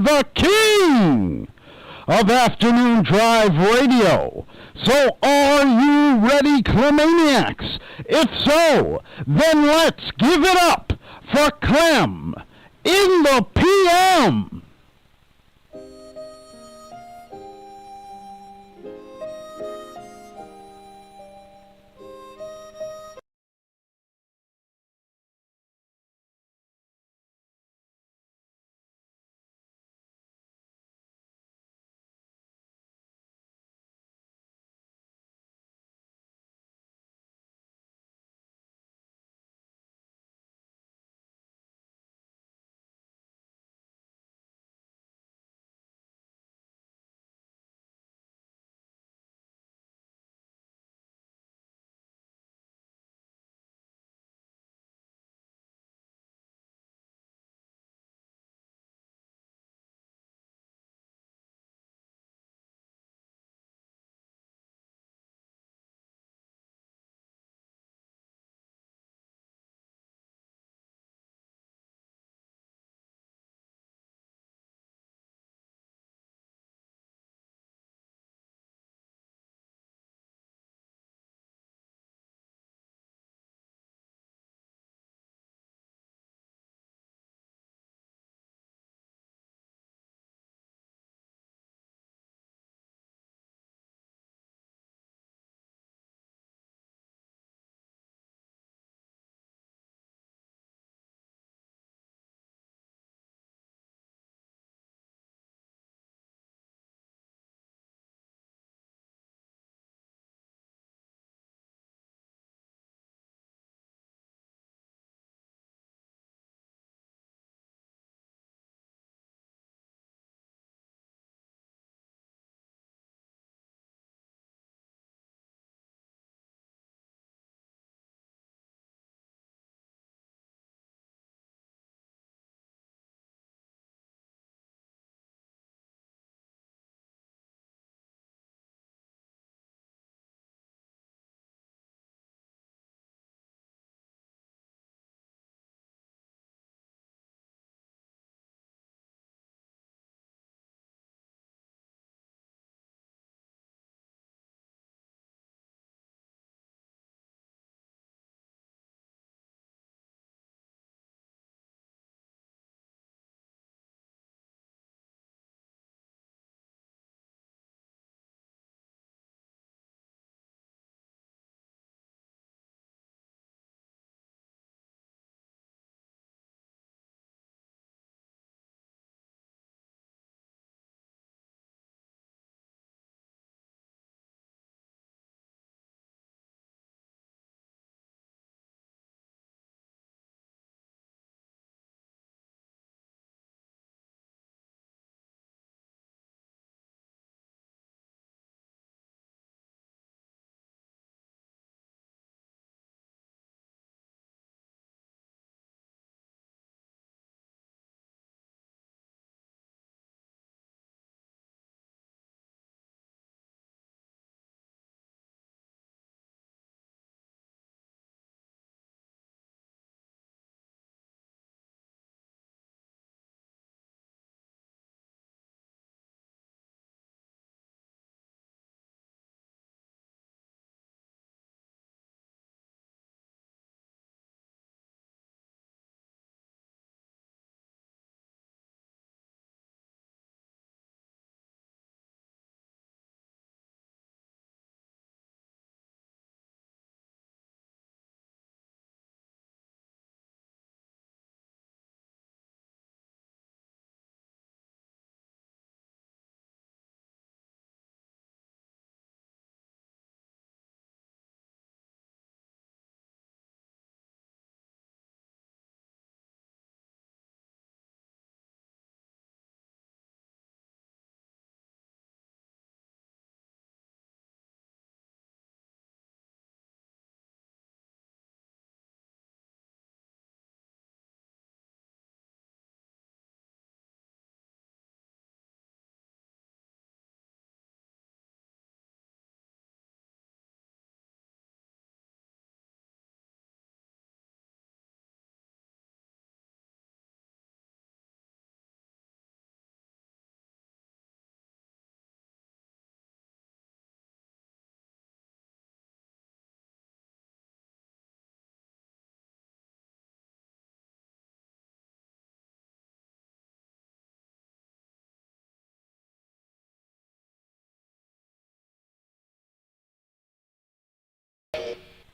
the king of Afternoon Drive Radio. So are you ready, Clemaniacs? If so, then let's give it up for Clem in the PM.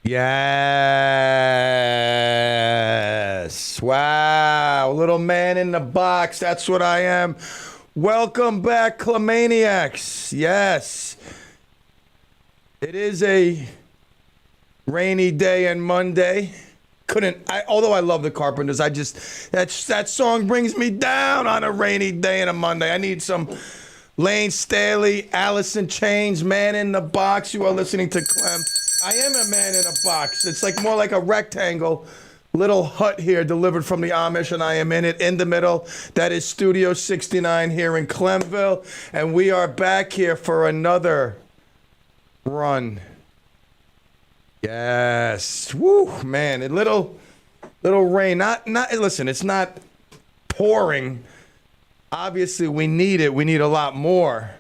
Yes. Wow. Little man in the box. That's what I am. Welcome back, Clemaniacs. Yes. It is a rainy day and Monday. Although I love the Carpenters, that song brings me down on a rainy day and a Monday. I need some Lane Staley, Alice in Chains, Man in the Box. You are listening to Clem. I am a man in a box. It's like more like a rectangle, little hut here delivered from the Amish, and I am in it in the middle. That is Studio 69 here in Clemville, and we are back here for another run. Yes. Woo, man. A little rain. Not listen, it's not pouring. Obviously, we need it. We need a lot more.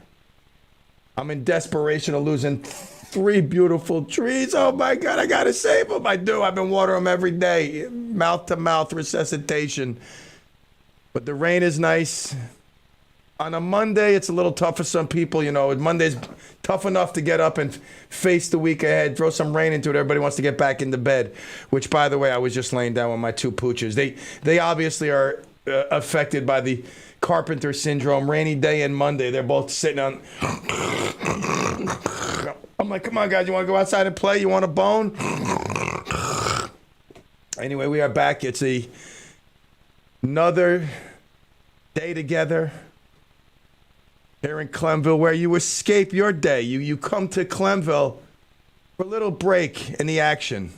I'm in desperation of losing 3 beautiful trees. Oh my God, I gotta save them. I do. I've been watering them every day. Mouth to mouth resuscitation. But the rain is nice. On a Monday, it's a little tough for some people. You know, Monday's tough enough to get up and face the week ahead, throw some rain into it. Everybody wants to get back into bed, which, by the way, I was just laying down with my 2 pooches. They obviously are affected by the Carpenter syndrome. Rainy day and Monday, they're both sitting on. I'm like, come on, guys, you want to go outside and play? You want a bone? Anyway, we are back. It's another day together here in Clemville, where you escape your day. You come to Clemville for a little break in the action.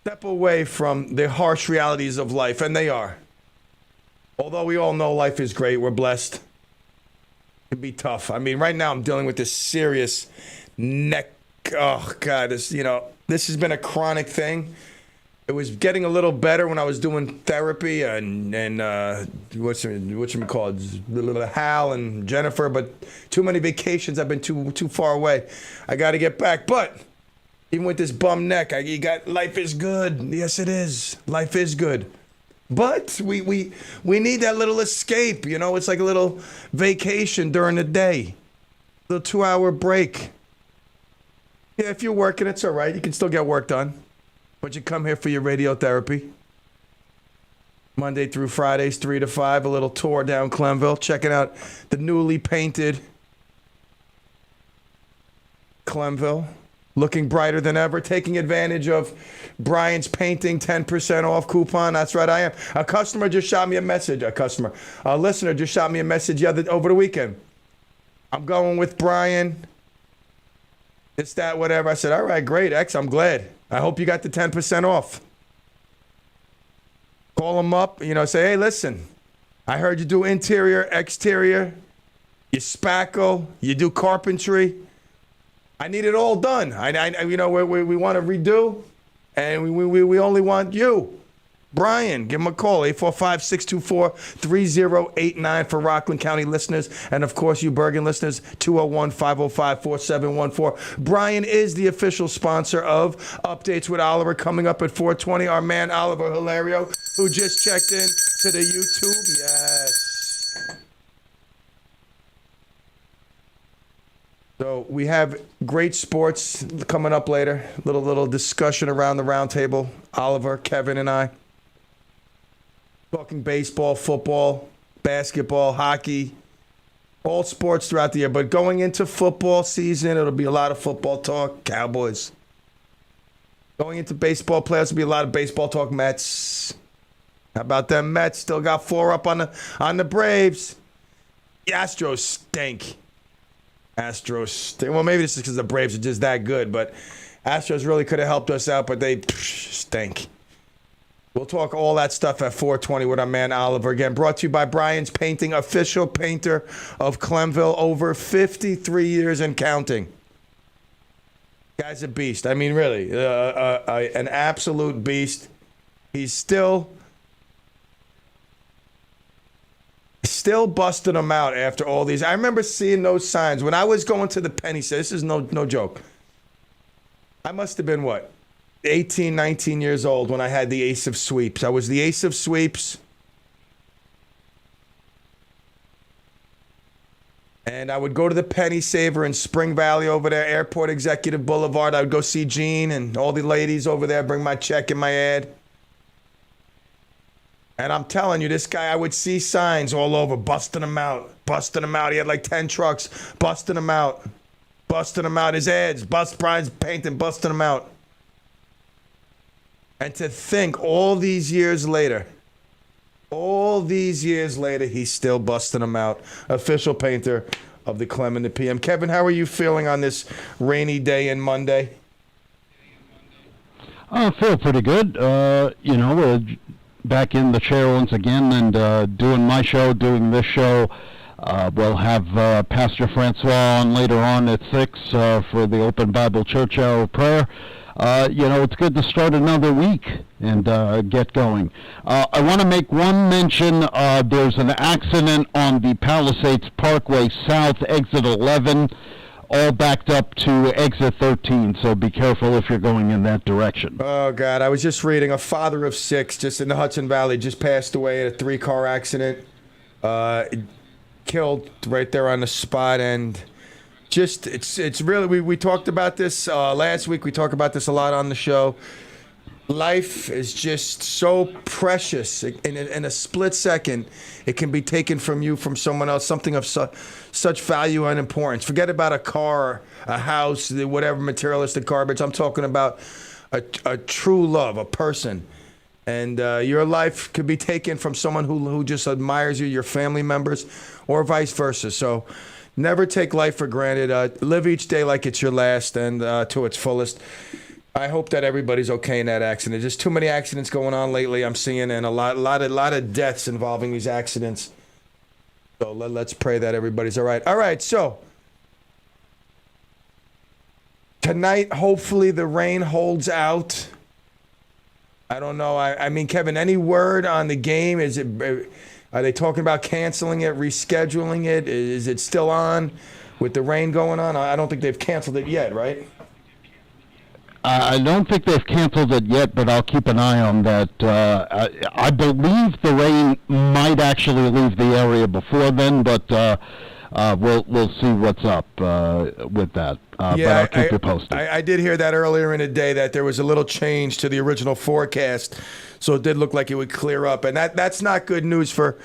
Step away from the harsh realities of life, and they are. Although we all know life is great, we're blessed. It can be tough. I mean, right now I'm dealing with this serious neck. Oh God, this has been a chronic thing. It was getting a little better when I was doing therapy and what's it called, Hal and Jennifer. But too many vacations. I've been too far away. I got to get back. But even with this bum neck, life is good. Yes, it is. Life is good. But we need that little escape. You know, it's like a little vacation during the day, a little 2-hour break. Yeah, if you're working, it's all right. You can still get work done. But you come here for your radiotherapy. Monday through Fridays, 3 to 5, a little tour down Clemville, checking out the newly painted Clemville, looking brighter than ever, taking advantage of Brian's painting 10% off coupon. That's right, I am. A listener just shot me a message over the weekend. I'm going with Brian. It's that, whatever. I said, all right, great, X, I'm glad. I hope you got the 10% off. Call them up, say, hey, listen, I heard you do interior, exterior, you spackle, you do carpentry. I need it all done. We want to redo, and we only want you. Brian, give him a call, 845-624-3089 for Rockland County listeners. And, of course, you Bergen listeners, 201-505-4714. Brian is the official sponsor of Updates with Oliver, coming up at 4:20. Our man, Oliver Hilario, who just checked in to the YouTube. Yes. So we have great sports coming up later. Little discussion around the round table. Oliver, Kevin, and I. Talking baseball, football, basketball, hockey, all sports throughout the year. But going into football season, it'll be a lot of football talk, Cowboys. Going into baseball playoffs, it'll be a lot of baseball talk, Mets. How about them Mets? Still got 4 up on the Braves. The Astros stink. Well, maybe this is because the Braves are just that good, but Astros really could have helped us out, but they stink. We'll talk all that stuff at 4:20 with our man Oliver. Again, brought to you by Brian's Painting, official painter of Clemville, over 53 years and counting. Guy's a beast. I mean, really, an absolute beast. He's still busting them out after all these. I remember seeing those signs when I was going to the penny store. This is no joke. I must have been, 18, 19 years old when I had the Ace of Sweeps. I was the Ace of Sweeps. And I would go to the Penny Saver in Spring Valley over there, Airport Executive Boulevard. I would go see Gene and all the ladies over there, bring my check and my ad. And I'm telling you, this guy, I would see signs all over, busting him out, busting him out. He had like 10 trucks, busting him out, busting him out. His ads, bust prize painting, busting him out. And to think all these years later, he's still busting them out. Official painter of the Clem and the PM. Kevin, how are you feeling on this rainy day and Monday? I feel pretty good. We're back in the chair once again and doing my show, doing this show. We'll have Pastor Francois on later on at 6 for the Open Bible Church Hour of Prayer. It's good to start another week and get going. I want to make one mention. There's an accident on the Palisades Parkway South, exit 11, all backed up to exit 13, so be careful if you're going in that direction. Oh, God. I was just reading a father of 6 just in the Hudson Valley just passed away in a 3-car accident. Killed right there on the spot, and just it's really we talked about this last week. We talk about this a lot on the show. Life is just so precious. In a split second, it can be taken from you, from someone else, something of such value and importance. Forget about a car, a house, whatever materialistic garbage. I'm talking about a true love, a person. And your life could be taken from someone who just admires you, your family members, or vice versa. So never take life for granted. Live each day like it's your last and to its fullest. I hope that everybody's okay in that accident. There's too many accidents going on lately, I'm seeing, and a lot of deaths involving these accidents. So let's pray that everybody's all right. All right, so tonight, hopefully the rain holds out. I don't know. I mean, Kevin, any word on the game? Are they talking about canceling it, rescheduling it? Is it still on with the rain going on? I don't think they've canceled it yet, right? I don't think they've canceled it yet, but I'll keep an eye on that. I believe the rain might actually leave the area before then, but we'll see what's up with that. But I'll keep you posted. I did hear that earlier in the day that there was a little change to the original forecast, so it did look like it would clear up, and that's not good news for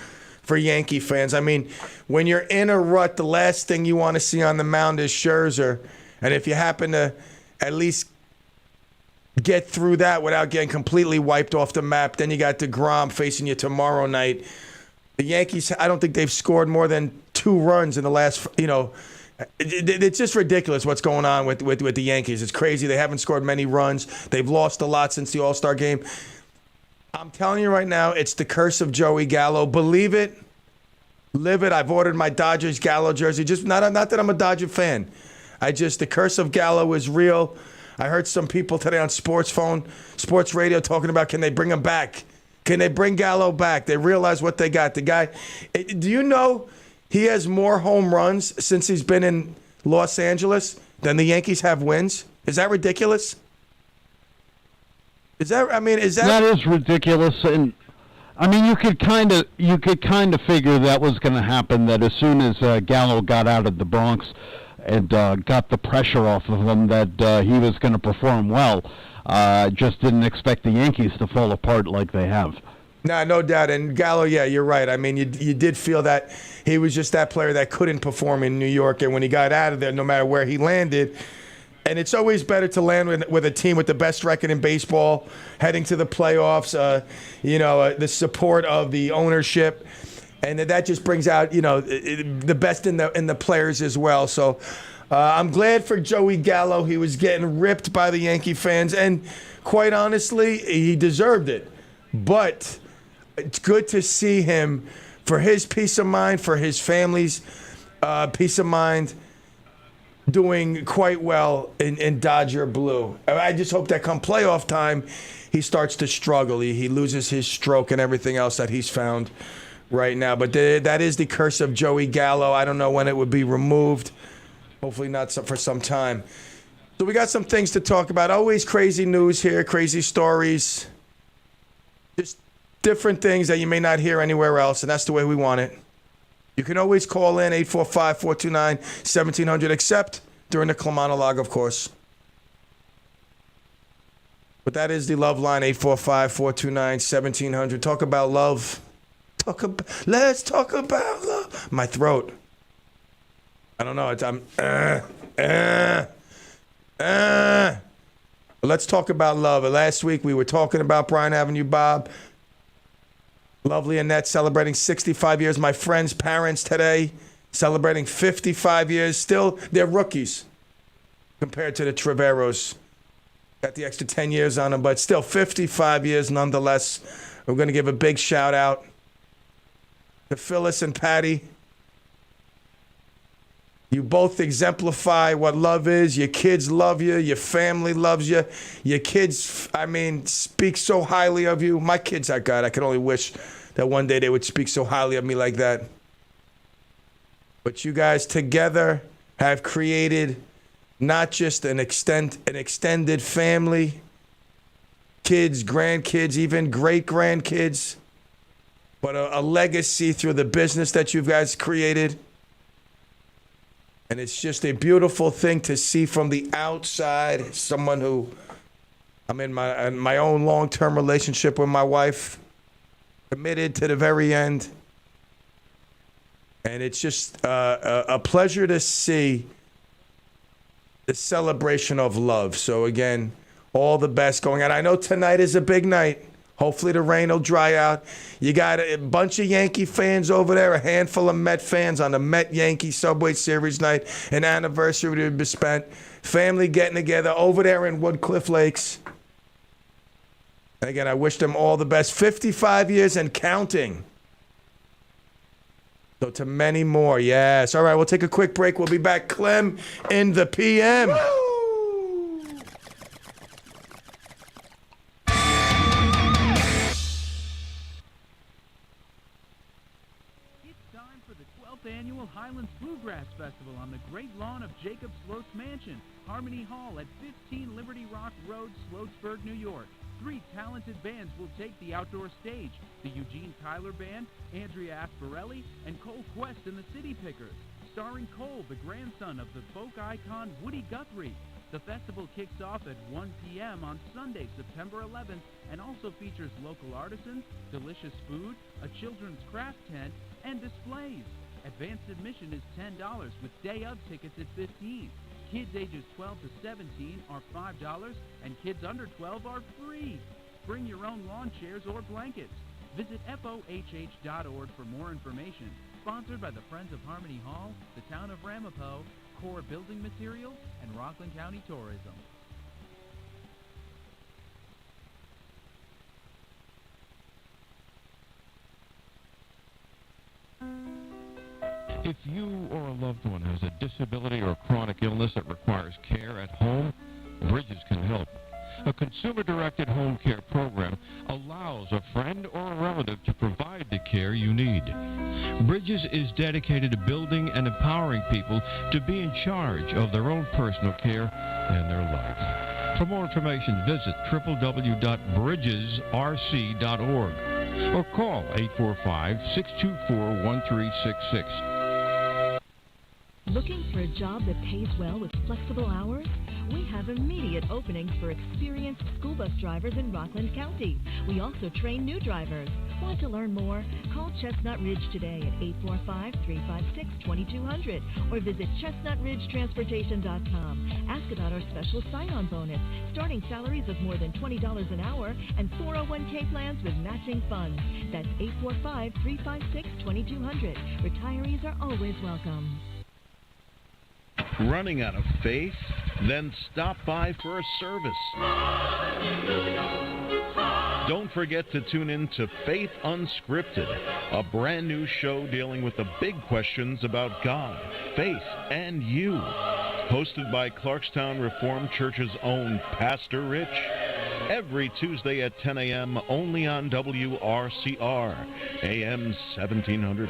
Yankee fans. I mean, when you're in a rut, the last thing you want to see on the mound is Scherzer, and if you happen to at least get through that without getting completely wiped off the map, then you got DeGrom facing you tomorrow night. The Yankees, I don't think they've scored more than 2 runs in the last, it's just ridiculous what's going on with the Yankees. It's crazy. They haven't scored many runs. They've lost a lot since the All-Star game. I'm telling you right now, it's the curse of Joey Gallo. Believe it, live it. I've ordered my Dodgers Gallo jersey. Just not that I'm a Dodger fan. The curse of Gallo is real. I heard some people today on sports radio talking about, can they bring him back? Can they bring Gallo back? They realize what they got. The guy, do you know he has more home runs since he's been in Los Angeles than the Yankees have wins? Is that ridiculous? That is ridiculous. And I mean, you could kind of figure that was going to happen, that as soon as Gallo got out of the Bronx and got the pressure off of him, that he was going to perform well. Just didn't expect the Yankees to fall apart like they have. No doubt. And Gallo, yeah, you're right. I mean, you did feel that he was just that player that couldn't perform in New York. And when he got out of there, no matter where he landed, and it's always better to land with a team with the best record in baseball, heading to the playoffs, the support of the ownership. And that just brings out, the best in the players as well. So I'm glad for Joey Gallo. He was getting ripped by the Yankee fans, and quite honestly, he deserved it. But it's good to see him, for his peace of mind, for his family's peace of mind, doing quite well in Dodger blue. I just hope that come playoff time, he starts to struggle. He loses his stroke and everything else that he's found right now. But that is the curse of Joey Gallo. I don't know when it would be removed. Hopefully not for some time. So we got some things to talk about. Always crazy news here, crazy stories. Just different things that you may not hear anywhere else, and that's the way we want it. You can always call in 845-429-1700, except during the Clem monologue, of course. But that is the love line, 845-429-1700. Talk about love. Let's talk about love. My throat. I don't know. Let's talk about love. Last week we were talking about Bryan Avenue Bob. Lovely Annette celebrating 65 years. My friend's parents today celebrating 55 years. Still, they're rookies compared to the Treveros. Got the extra 10 years on them, but still 55 years nonetheless. We're going to give a big shout out to Phyllis and Patty. You both exemplify what love is. Your kids love you. Your family loves you. Your kids, speak so highly of you. My kids are God. I could only wish that one day they would speak so highly of me like that. But you guys together have created not just an extended family, kids, grandkids, even great-grandkids, but a legacy through the business that you guys created. And it's just a beautiful thing to see from the outside. Someone who, I'm in my own long-term relationship with my wife, committed to the very end. And it's just a pleasure to see the celebration of love. So again, all the best going on. I know tonight is a big night. Hopefully the rain will dry out. You got a bunch of Yankee fans over there, a handful of Met fans on the Met-Yankee Subway Series night, an anniversary to be spent. Family getting together over there in Woodcliff Lakes. And again, I wish them all the best. 55 years and counting. So to many more, yes. All right, we'll take a quick break. We'll be back. Clem in the PM. Woo! Annual Highlands Bluegrass Festival on the great lawn of Jacob Sloat's Mansion, Harmony Hall at 15 Liberty Rock Road, Sloatsburg, New York. 3 talented bands will take the outdoor stage: the Eugene Tyler Band, Andrea Asparelli, and Cole Quest and the City Pickers, starring Cole, the grandson of the folk icon Woody Guthrie. The festival kicks off at 1 p.m. on Sunday, September 11th, and also features local artisans, delicious food, a children's craft tent, and displays. Advanced admission is $10 with day of tickets at $15. Kids ages 12 to 17 are $5 and kids under 12 are free. Bring your own lawn chairs or blankets. Visit FOHH.org for more information. Sponsored by the Friends of Harmony Hall, the Town of Ramapo, Core Building Materials, and Rockland County Tourism. If you or a loved one has a disability or chronic illness that requires care at home, Bridges can help. A consumer-directed home care program allows a friend or a relative to provide the care you need. Bridges is dedicated to building and empowering people to be in charge of their own personal care and their life. For more information, visit www.bridgesrc.org or call 845-624-1366. Looking for a job that pays well with flexible hours? We have immediate openings for experienced school bus drivers in Rockland County. We also train new drivers. Want to learn more? Call Chestnut Ridge today at 845-356-2200 or visit chestnutridgetransportation.com. Ask about our special sign-on bonus, starting salaries of more than $20 an hour, and 401k plans with matching funds. That's 845-356-2200. Retirees are always welcome. Running out of faith? Then stop by for a service. Don't forget to tune in to Faith Unscripted, a brand new show dealing with the big questions about God, faith, and you. Hosted by Clarkstown Reformed Church's own Pastor Rich. Every Tuesday at 10 a.m. only on WRCR, AM 1700.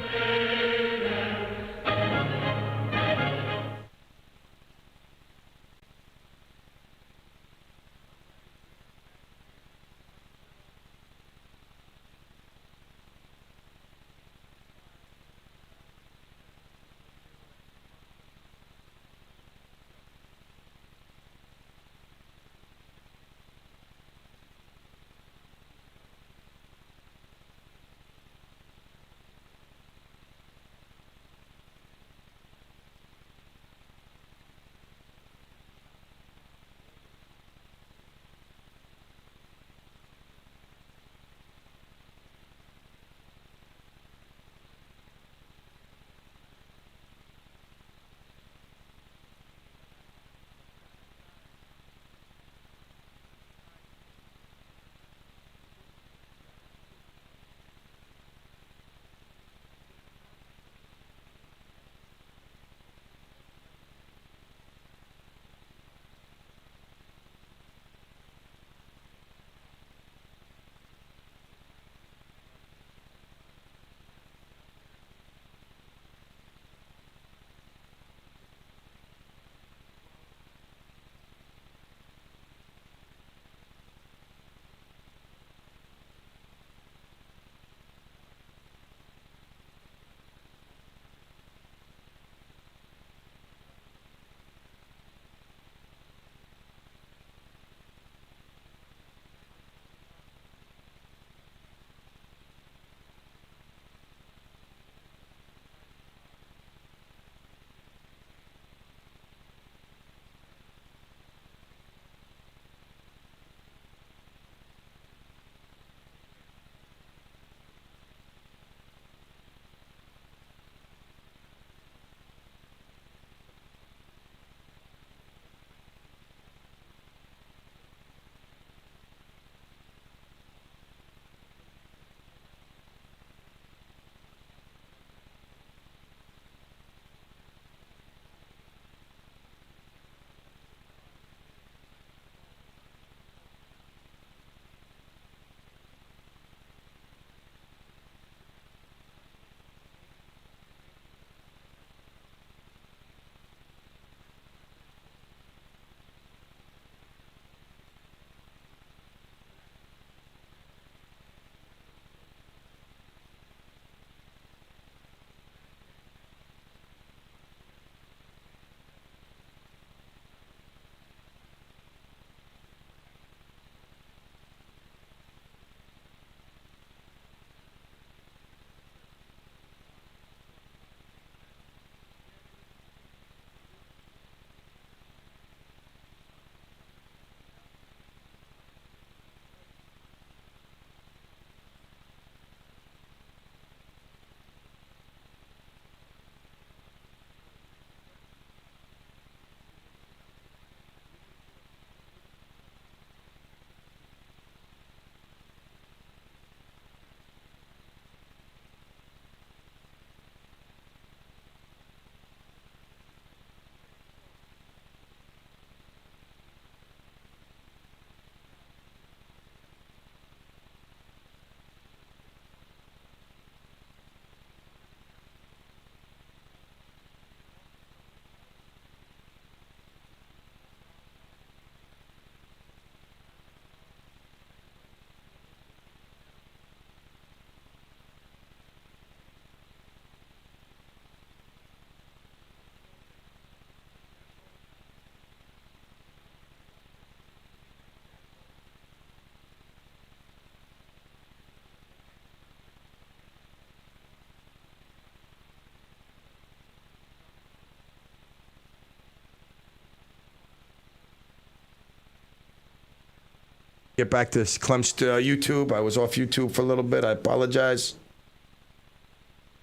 Get back to Clem's YouTube. I was off YouTube for a little bit. I apologize.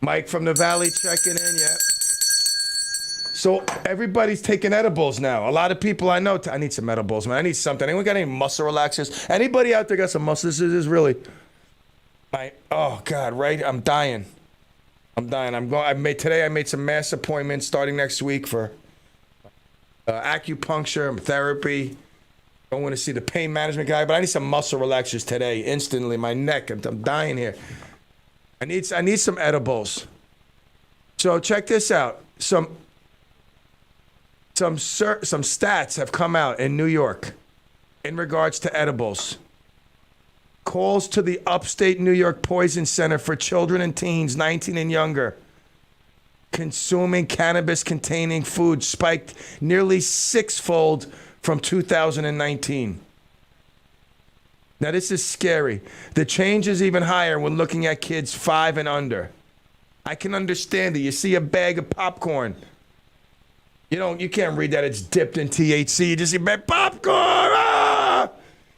Mike from the Valley checking in, yeah. So everybody's taking edibles now. A lot of people I know. I need some edibles, man. I need something. Anyone got any muscle relaxers? Anybody out there got some muscle? This is really oh God, right? I'm dying. Today I made some mass appointments starting next week for acupuncture, therapy. I want to see the pain management guy, but I need some muscle relaxers today. Instantly, my neck. I'm dying here. I need some edibles. So check this out. Some stats have come out in New York in regards to edibles. Calls to the upstate New York Poison Center for children and teens 19 and younger consuming cannabis-containing food spiked nearly sixfold from 2019. Now, this is scary. The change is even higher when looking at kids 5 and under. I can understand it. You see a bag of popcorn. You can't read that it's dipped in THC. You just see popcorn. Ah!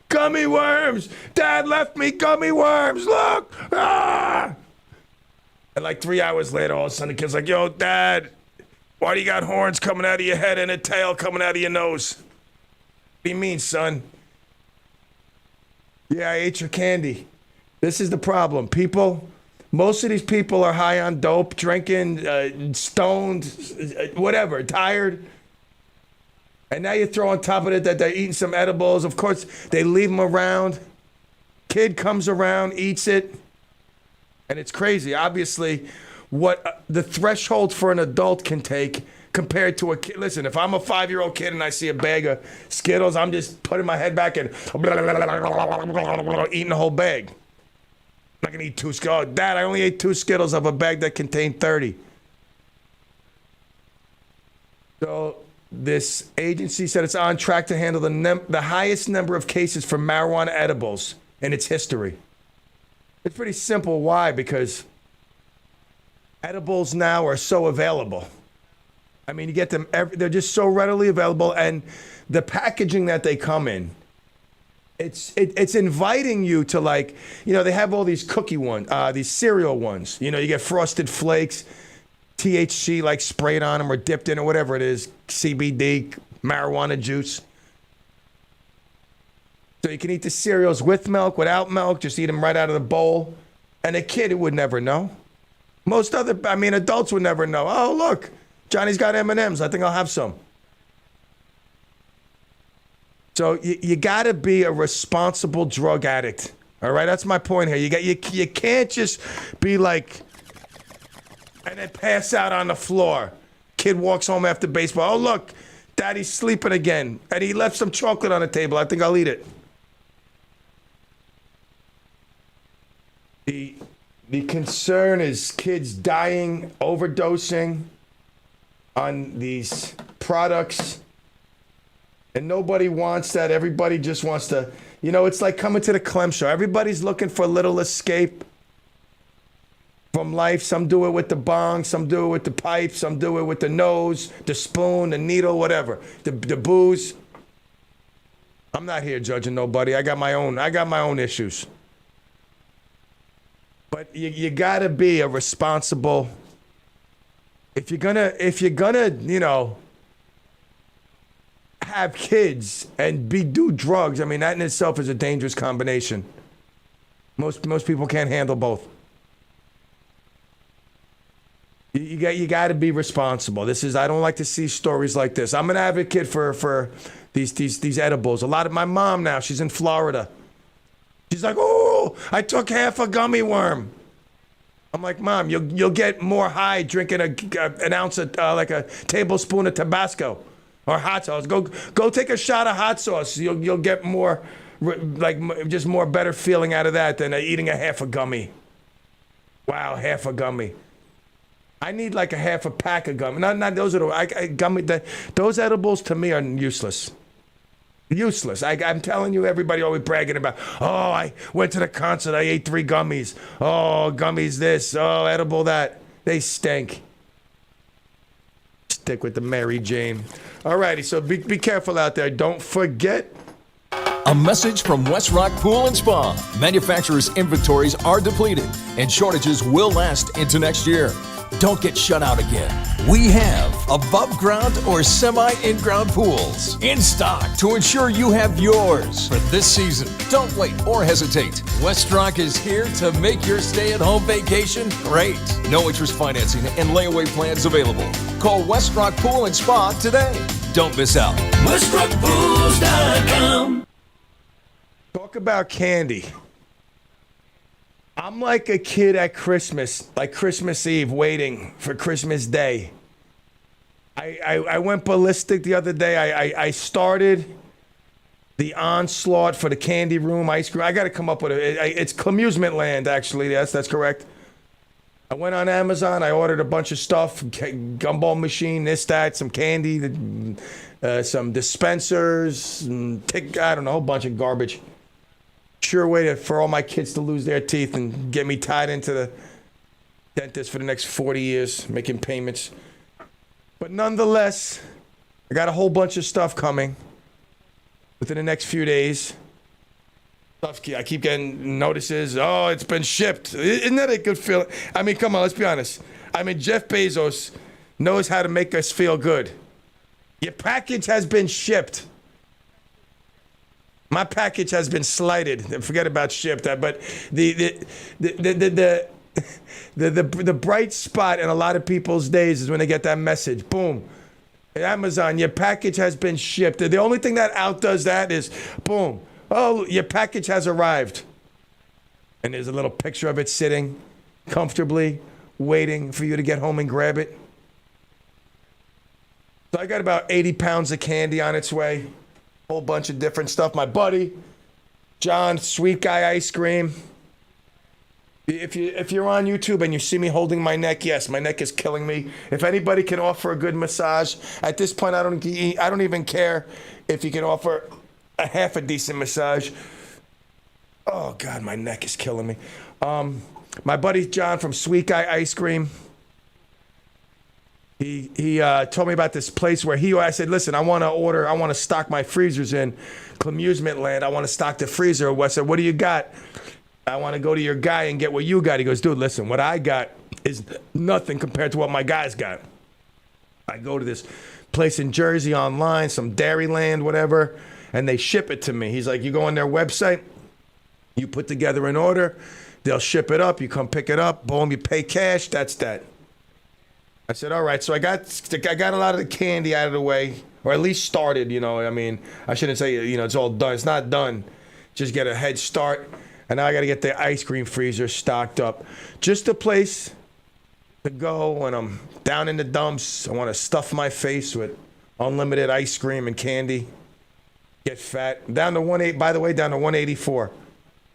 Gummy worms. Dad left me gummy worms. Look. Ah! And like 3 hours later, all of a sudden the kid's like, yo, Dad, why do you got horns coming out of your head and a tail coming out of your nose? What do you mean, son? Yeah, I ate your candy. This is the problem. Most of these people are high on dope, drinking, stoned, whatever, tired. And now you throw on top of it that they're eating some edibles. Of course, they leave them around. Kid comes around, eats it. And it's crazy. Obviously, what the threshold for an adult can take compared to a kid. Listen, if I'm a 5-year-old kid and I see a bag of Skittles, I'm just putting my head back and eating the whole bag. I'm not gonna eat 2 Skittles. Oh, Dad, I only ate 2 Skittles of a bag that contained 30. So this agency said it's on track to handle the highest number of cases for marijuana edibles in its history. It's pretty simple. Why? Because edibles now are so available. I mean, you get them, they're just so readily available, and the packaging that they come in, it's inviting you to, like, they have all these cookie ones, these cereal ones. You get Frosted Flakes, THC like sprayed on them or dipped in or whatever it is, CBD, marijuana juice. So you can eat the cereals with milk, without milk, just eat them right out of the bowl. And a kid would never know. Adults would never know. Oh, look, Johnny's got M&Ms. I think I'll have some. So you got to be a responsible drug addict. All right, that's my point here. You can't just be like, and then pass out on the floor. Kid walks home after baseball. Oh, look, Daddy's sleeping again. And he left some chocolate on the table. I think I'll eat it. The concern is kids dying, overdosing on these products. And nobody wants that. Everybody just wants to, it's like coming to the Clem show. Everybody's looking for a little escape from life. Some do it with the bong, some do it with the pipe, some do it with the nose, the spoon, the needle, whatever. The booze. I'm not here judging nobody. I got my own issues. But you gotta be a responsible. If you're gonna, have kids and do drugs, that in itself is a dangerous combination. Most people can't handle both. You got to be responsible. I don't like to see stories like this. I'm an advocate for these edibles. A lot of my mom now, she's in Florida. She's like, oh, I took half a gummy worm. I'm like, Mom, you'll get more high drinking an ounce of like a tablespoon of Tabasco or hot sauce. Go take a shot of hot sauce. You'll get more, just more better feeling out of that than eating a half a gummy. Wow, half a gummy. I need like a half a pack of gummy. Not those are gummy. Those edibles to me are useless. Useless. I'm telling you, everybody always bragging about, oh, I went to the concert, I ate 3 gummies. Oh, gummies this. Oh, edible that. They stink. Stick with the Mary Jane. All righty, so be careful out there. Don't forget A message from West Rock Pool and Spa. Manufacturers' inventories are depleted and shortages will last into next year. Don't get shut out again. We have above ground or semi-in-ground pools in stock to ensure you have yours for this season. Don't wait or hesitate. West Rock is here to make your stay-at-home vacation great. No interest financing and layaway plans available. Call West Rock Pool and Spa today. Don't miss out. WestRockPools.com. Talk about candy. I'm like a kid at Christmas, like Christmas Eve, waiting for Christmas Day. I went ballistic the other day. I started the onslaught for the candy room ice cream. I got to come up with it's CLEMVILLE Land, actually. Yes, that's correct. I went on Amazon. I ordered a bunch of stuff, gumball machine, this, that, some candy, some dispensers, I don't know, a whole bunch of garbage. Sure way for all my kids to lose their teeth and get me tied into the dentist for the next 40 years, making payments. But nonetheless, I got a whole bunch of stuff coming within the next few days. I keep getting notices. Oh, it's been shipped. Isn't that a good feeling? I mean, come on, let's be honest. I mean, Jeff Bezos knows how to make us feel good. Your package has been shipped. My package has been slighted. Forget about shipped. But the bright spot in a lot of people's days is when they get that message. Boom. Amazon, your package has been shipped. The only thing that outdoes that is, boom. Oh, your package has arrived. And there's a little picture of it sitting comfortably, waiting for you to get home and grab it. So I got about 80 pounds of candy on its way. Whole bunch of different stuff. My buddy, John, Sweet Guy Ice Cream. If you're on YouTube and you see me holding my neck, yes, my neck is killing me. If anybody can offer a good massage, at this point I don't even care if you can offer a half a decent massage. Oh God, my neck is killing me. My buddy John from Sweet Guy Ice Cream. He told me about this place where I said, listen, I want to stock my freezers in CLEMVILLE Land. I want to stock the freezer. I said, what do you got? I want to go to your guy and get what you got. He goes, dude, listen, what I got is nothing compared to what my guys got. I go to this place in Jersey online, some Dairyland, whatever, and they ship it to me. He's like, you go on their website, you put together an order, they'll ship it up, you come pick it up, boom, you pay cash, that's that. I said, all right, so I got a lot of the candy out of the way, or at least started, I mean, I shouldn't say, it's all done. It's not done. Just get a head start. And now I got to get the ice cream freezer stocked up. Just a place to go when I'm down in the dumps. I want to stuff my face with unlimited ice cream and candy. Get fat. Down to 184.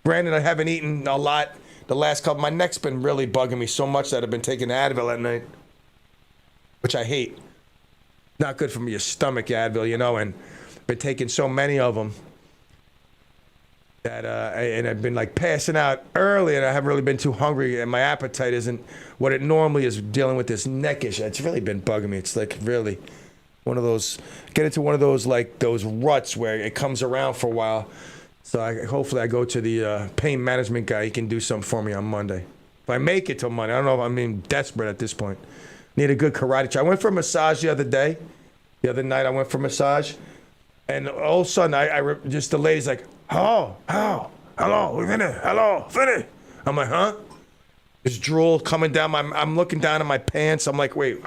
Granted, I haven't eaten a lot the last couple. My neck's been really bugging me so much that I've been taking Advil at night, which I hate. Not good for your stomach, Advil, and been taking so many of them that and I've been like passing out early, and I haven't really been too hungry, and my appetite isn't what it normally is. Dealing with this neck issue, it's really been bugging me. It's like really one of those, get into one of those like those ruts where it comes around for a while. So hopefully I go to the pain management guy. He can do something for me on Monday. If I make it till Monday, I don't know if I'm desperate at this point. Need a good karate chop. I went for a massage the other night I went for a massage, and all of a sudden just the lady's like, hello, Vinny. I'm like, huh? There's drool coming down I'm looking down at my pants. I'm like, wait,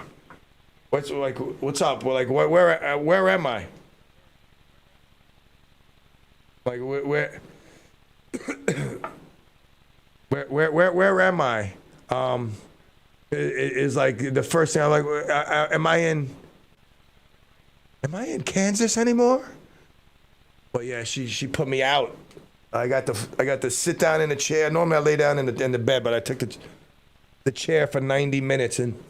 what's up? Well, like, where am I? Like, where am I? Is like the first thing I'm like, am I in Kansas anymore? But yeah, she put me out. I got to sit down in a chair. Normally I lay down in the bed, but I took the chair for 90 minutes, and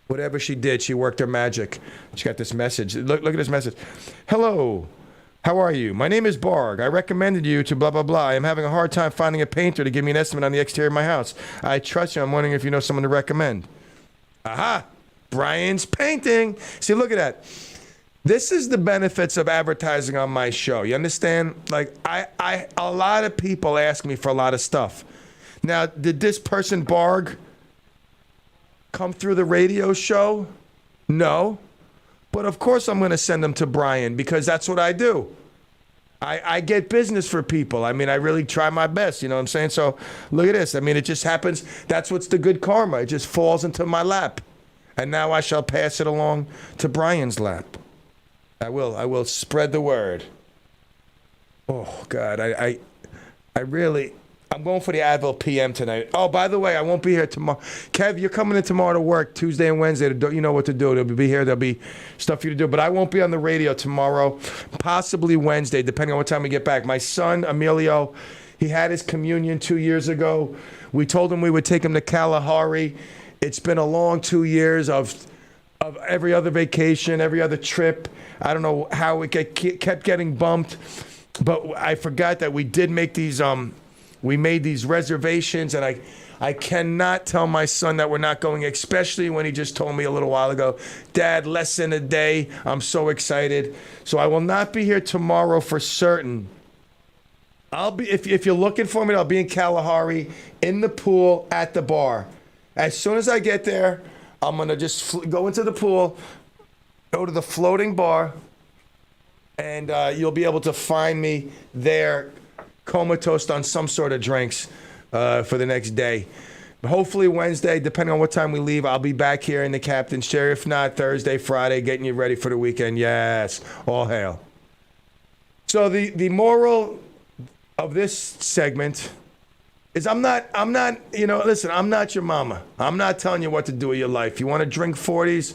whatever she did, she worked her magic. She got this message. Look at this message. Hello, how are you? My name is Barg. I recommended you to blah, blah, blah. I am having a hard time finding a painter to give me an estimate on the exterior of my house. I trust you. I'm wondering if you know someone to recommend. Aha, Brian's Painting. See, look at that. This is the benefits of advertising on my show. You understand? Like, a lot of people ask me for a lot of stuff. Now, did this person, Barg, come through the radio show? No. But of course I'm going to send them to Brian because that's what I do. I get business for people. I mean, I really try my best, you know what I'm saying? So look at this. I mean, it just happens. That's what's the good karma. It just falls into my lap. And now I shall pass it along to Brian's lap. I will spread the word. Oh, God, I really, I'm going for the Advil PM tonight. Oh, by the way, I won't be here tomorrow. Kev, you're coming in tomorrow to work, Tuesday and Wednesday. You know what to do. They'll be here. There'll be stuff for you to do. But I won't be on the radio tomorrow, possibly Wednesday, depending on what time we get back. My son, Emilio, he had his communion 2 years ago. We told him we would take him to Kalahari. It's been a long 2 years of every other vacation, every other trip. I don't know how it kept getting bumped, but I forgot that we did make these we made these reservations, and I cannot tell my son that we're not going, especially when he just told me a little while ago, Dad, less than a day. I'm so excited. So I will not be here tomorrow for certain. I'll be if you're looking for me, I'll be in Kalahari, in the pool, at the bar. As soon as I get there, I'm going to just go into the pool, go to the floating bar, and you'll be able to find me there comatose on some sort of drinks for the next day. But hopefully Wednesday, depending on what time we leave, I'll be back here in the captain's chair. If not, Thursday, Friday, getting you ready for the weekend. Yes, all hail. So the moral of this segment is I'm not, listen, I'm not your mama. I'm not telling you what to do with your life. You want to drink 40s,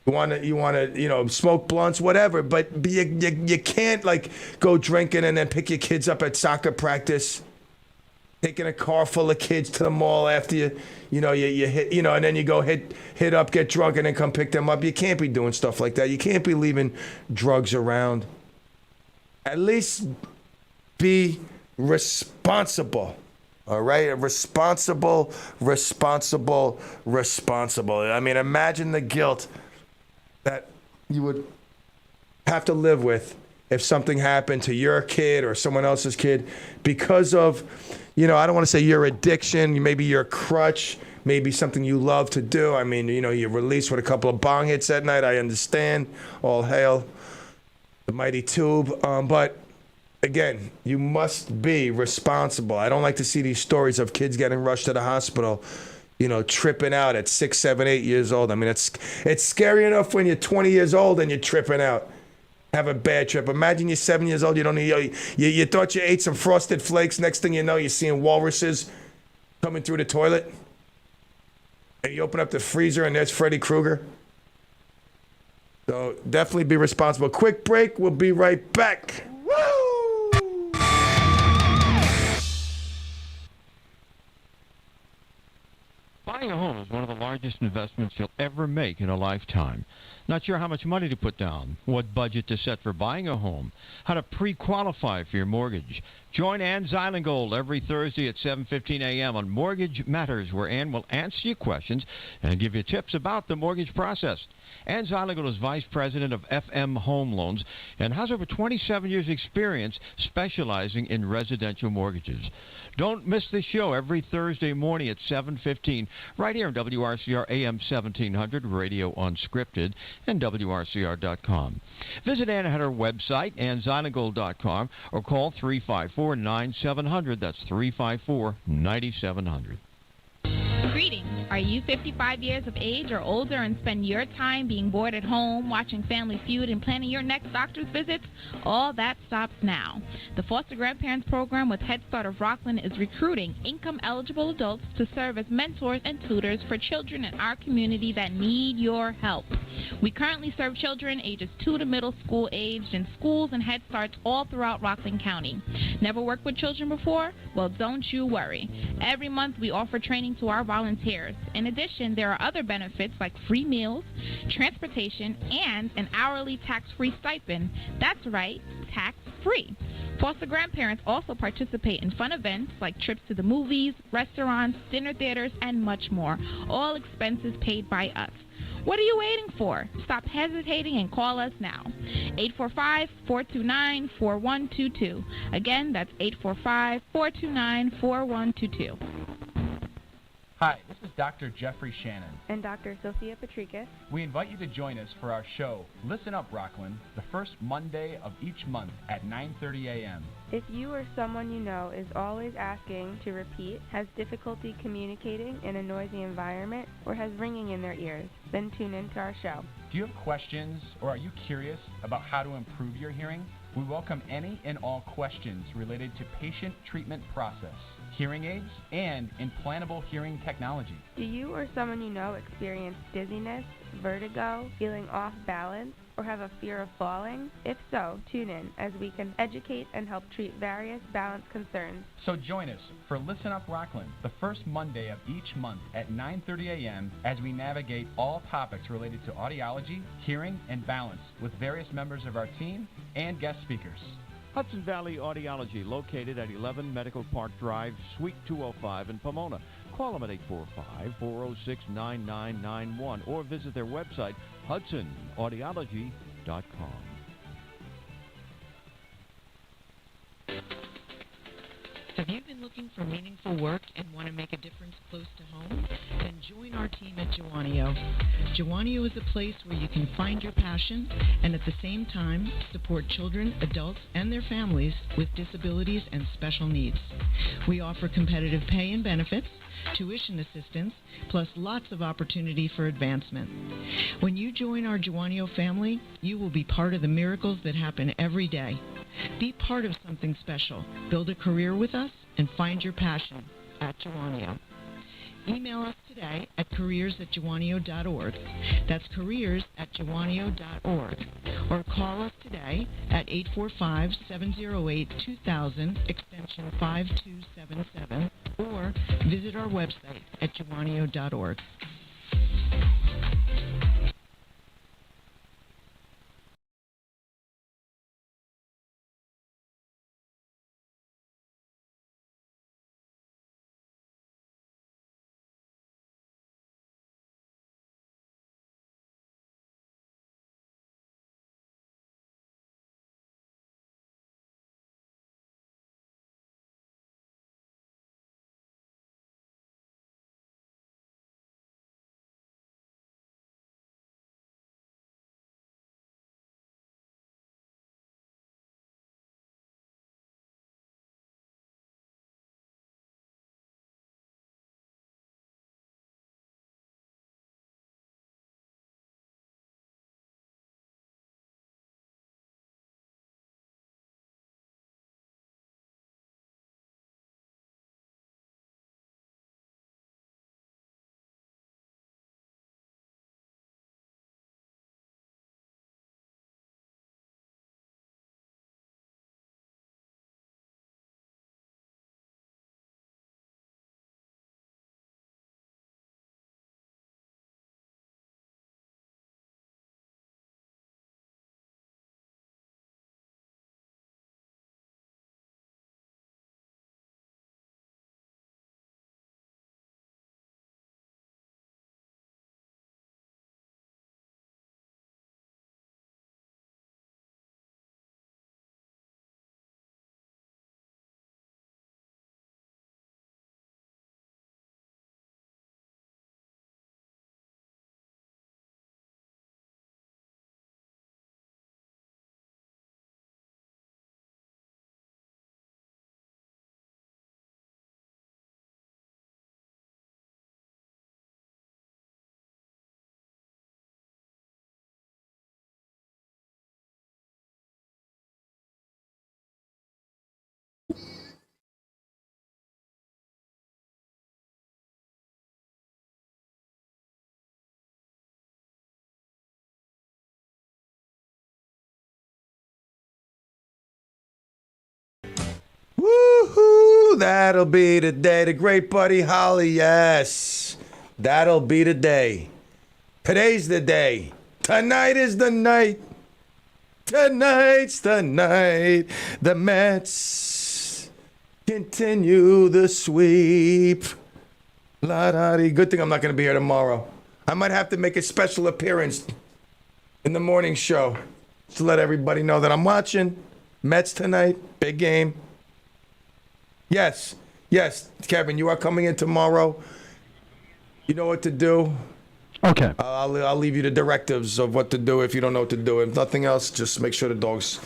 you want to, smoke blunts, whatever, but you can't, like, go drinking and then pick your kids up at soccer practice, taking a car full of kids to the mall after you hit, and then you go hit up, get drunk, and then come pick them up. You can't be doing stuff like that. You can't be leaving drugs around. At least be responsible, all right? Responsible. I mean, imagine the guilt that you would have to live with if something happened to your kid or someone else's kid because of, I don't want to say your addiction, maybe your crutch, maybe something you love to do. I mean, you release with a couple of bong hits at night. I understand. All hail the mighty tube. But again, you must be responsible. I don't like to see these stories of kids getting rushed to the hospital, tripping out at 6, 7, 8 years old. I mean, it's scary enough when you're 20 years old and you're tripping out. Have a bad trip. Imagine you're 7 years old. You thought you ate some Frosted Flakes. Next thing you know, you're seeing walruses coming through the toilet. And you open up the freezer and there's Freddy Krueger. So definitely be responsible. Quick break. We'll be right back. Buying a home is one of the largest investments you'll ever make in a lifetime. Not sure how much money to put down, what budget to set for buying a home, how to pre-qualify for your mortgage. Join Ann Zylingold every Thursday at 7:15 a.m. on Mortgage Matters, where Ann will answer your questions and give you tips about the mortgage process. Ann Zylingold is Vice President of FM Home Loans and has over 27 years' experience specializing in residential mortgages. Don't miss the show every Thursday morning at 7:15 right here on WRCR AM 1700, Radio Unscripted, and WRCR.com. Visit Ann at her website, AnnZylingold.com, or call 354-9700. That's 354-9700. Greetings. Are you 55 years of age or older and spend your time being bored at home, watching Family Feud, and planning your next doctor's visits? All that stops now. The Foster Grandparents Program with Head Start of Rockland is recruiting income-eligible adults to serve as mentors and tutors for children in our community that need your help. We currently serve children ages 2 to middle school aged in schools and Head Starts all throughout Rockland County. Never worked with children before? Well, don't you worry. Every month we offer training to our volunteers. In addition, there are other benefits like free meals, transportation, and an hourly tax-free stipend. That's right, tax-free. Foster grandparents also participate in fun events like trips to the movies, restaurants, dinner theaters, and much more, all expenses paid by us. What are you waiting for? Stop hesitating and call us now. 845-429-4122. Again, that's 845-429-4122. Hi, this is Dr. Jeffrey Shannon. And Dr. Sophia Patricus. We invite you to join us for our show, Listen Up, Rockland, the first Monday of each month at 9:30 a.m. If you or someone you know is always asking to repeat, has difficulty communicating in a noisy environment, or has ringing in their ears, then tune in to our show. Do you have questions, or are you curious about how to improve your hearing? We welcome any and all questions related to patient treatment process, hearing aids, and implantable hearing technology. Do you or someone you know experience dizziness, vertigo, feeling off balance, or have a fear of falling? If so, tune in as we can educate and help treat various balance concerns. So join us for Listen Up Rockland, the first Monday of each month at 9:30 a.m. as we navigate all topics related to audiology, hearing, and balance with various members of our team and guest speakers. Hudson Valley Audiology, located at 11 Medical Park Drive, Suite 205 in Pomona. Call them at 845-406-9991 or visit their website, hudsonaudiology.com. Have you been looking for meaningful work and want to make a difference close to home? Then join our team at Joanio. Joanio is a place where you can find your passion and at the same time support children, adults, and their families with disabilities and special needs. We offer competitive pay and benefits, tuition assistance, plus lots of opportunity for advancement. When you join our Joanio family, you will be part of the miracles that happen every day. Be part of something special. Build a career with us and find your passion at Joanio. Email us today at careers@joanio.org. That's careers@joanio.org. Or call us today at 845-708-2000, extension 5277, or visit our website at joanio.org. Woohoo! That'll be the day. The great Buddy Holly, yes. That'll be the day. Today's the day. Tonight is the night. Tonight's the night. The Mets continue the sweep. La-da-dee. Good thing I'm not going to be here tomorrow. I might have to make a special appearance in the morning show to let everybody know that I'm watching Mets tonight. Big game. Yes, Kevin, you are coming in tomorrow. You know what to do. Okay. I'll leave you the directives of what to do if you don't know what to do. If nothing else, just make sure the dogs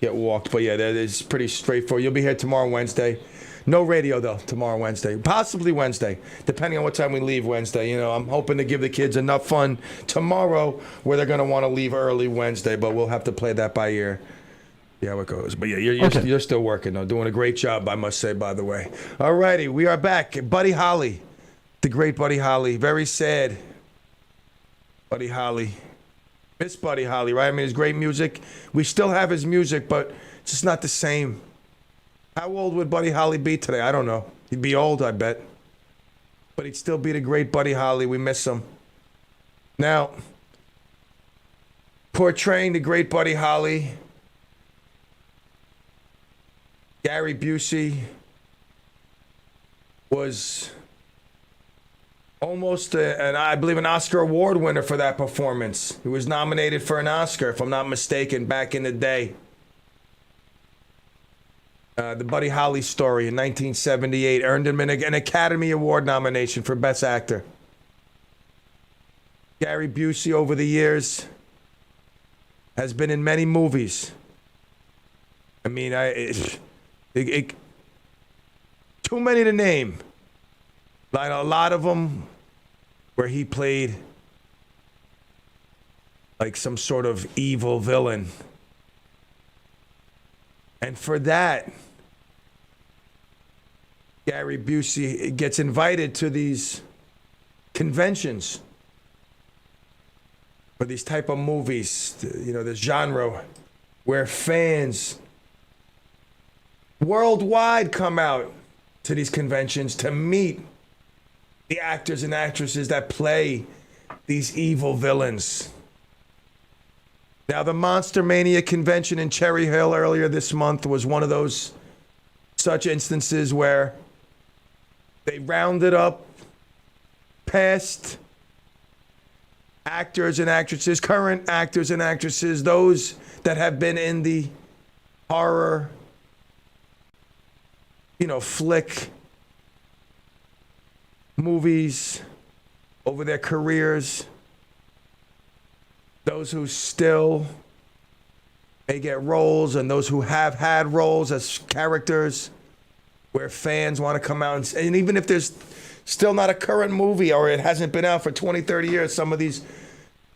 get walked. But yeah, that is pretty straightforward. You'll be here tomorrow, Wednesday. No radio, though, tomorrow, Wednesday. Possibly Wednesday, depending on what time we leave Wednesday. You know, I'm hoping to give the kids enough fun tomorrow where they're going to want to leave early Wednesday, but we'll have to play that by ear. See how it goes. But yeah, you're still working, though. Doing a great job, I must say, by the way. All righty, we are back. Buddy Holly, the great Buddy Holly. Very sad. Buddy Holly. Miss Buddy Holly, right? I mean, his great music. We still have his music, but it's just not the same. How old would Buddy Holly be today? I don't know. He'd be old, I bet. But he'd still be the great Buddy Holly. We miss him. Now, portraying the great Buddy Holly, Gary Busey was almost, I believe, an Oscar Award winner for that performance. He was nominated for an Oscar, if I'm not mistaken, back in the day. The Buddy Holly story in 1978 earned him an Academy Award nomination for Best Actor. Gary Busey, over the years, has been in many movies. I mean, too many to name. Like a lot of them where he played like some sort of evil villain. And for that, Gary Busey gets invited to these conventions for these type of movies, you know, this genre where fans worldwide come out to these conventions to meet the actors and actresses that play these evil villains. Now, the Monster Mania convention in Cherry Hill earlier this month was one of those such instances where they rounded up past actors and actresses, current actors and actresses, those that have been in the horror, you know, flick movies over their careers. Those who still may get roles and those who have had roles as characters where fans want to come out and even if there's still not a current movie or it hasn't been out for 20, 30 years, some of these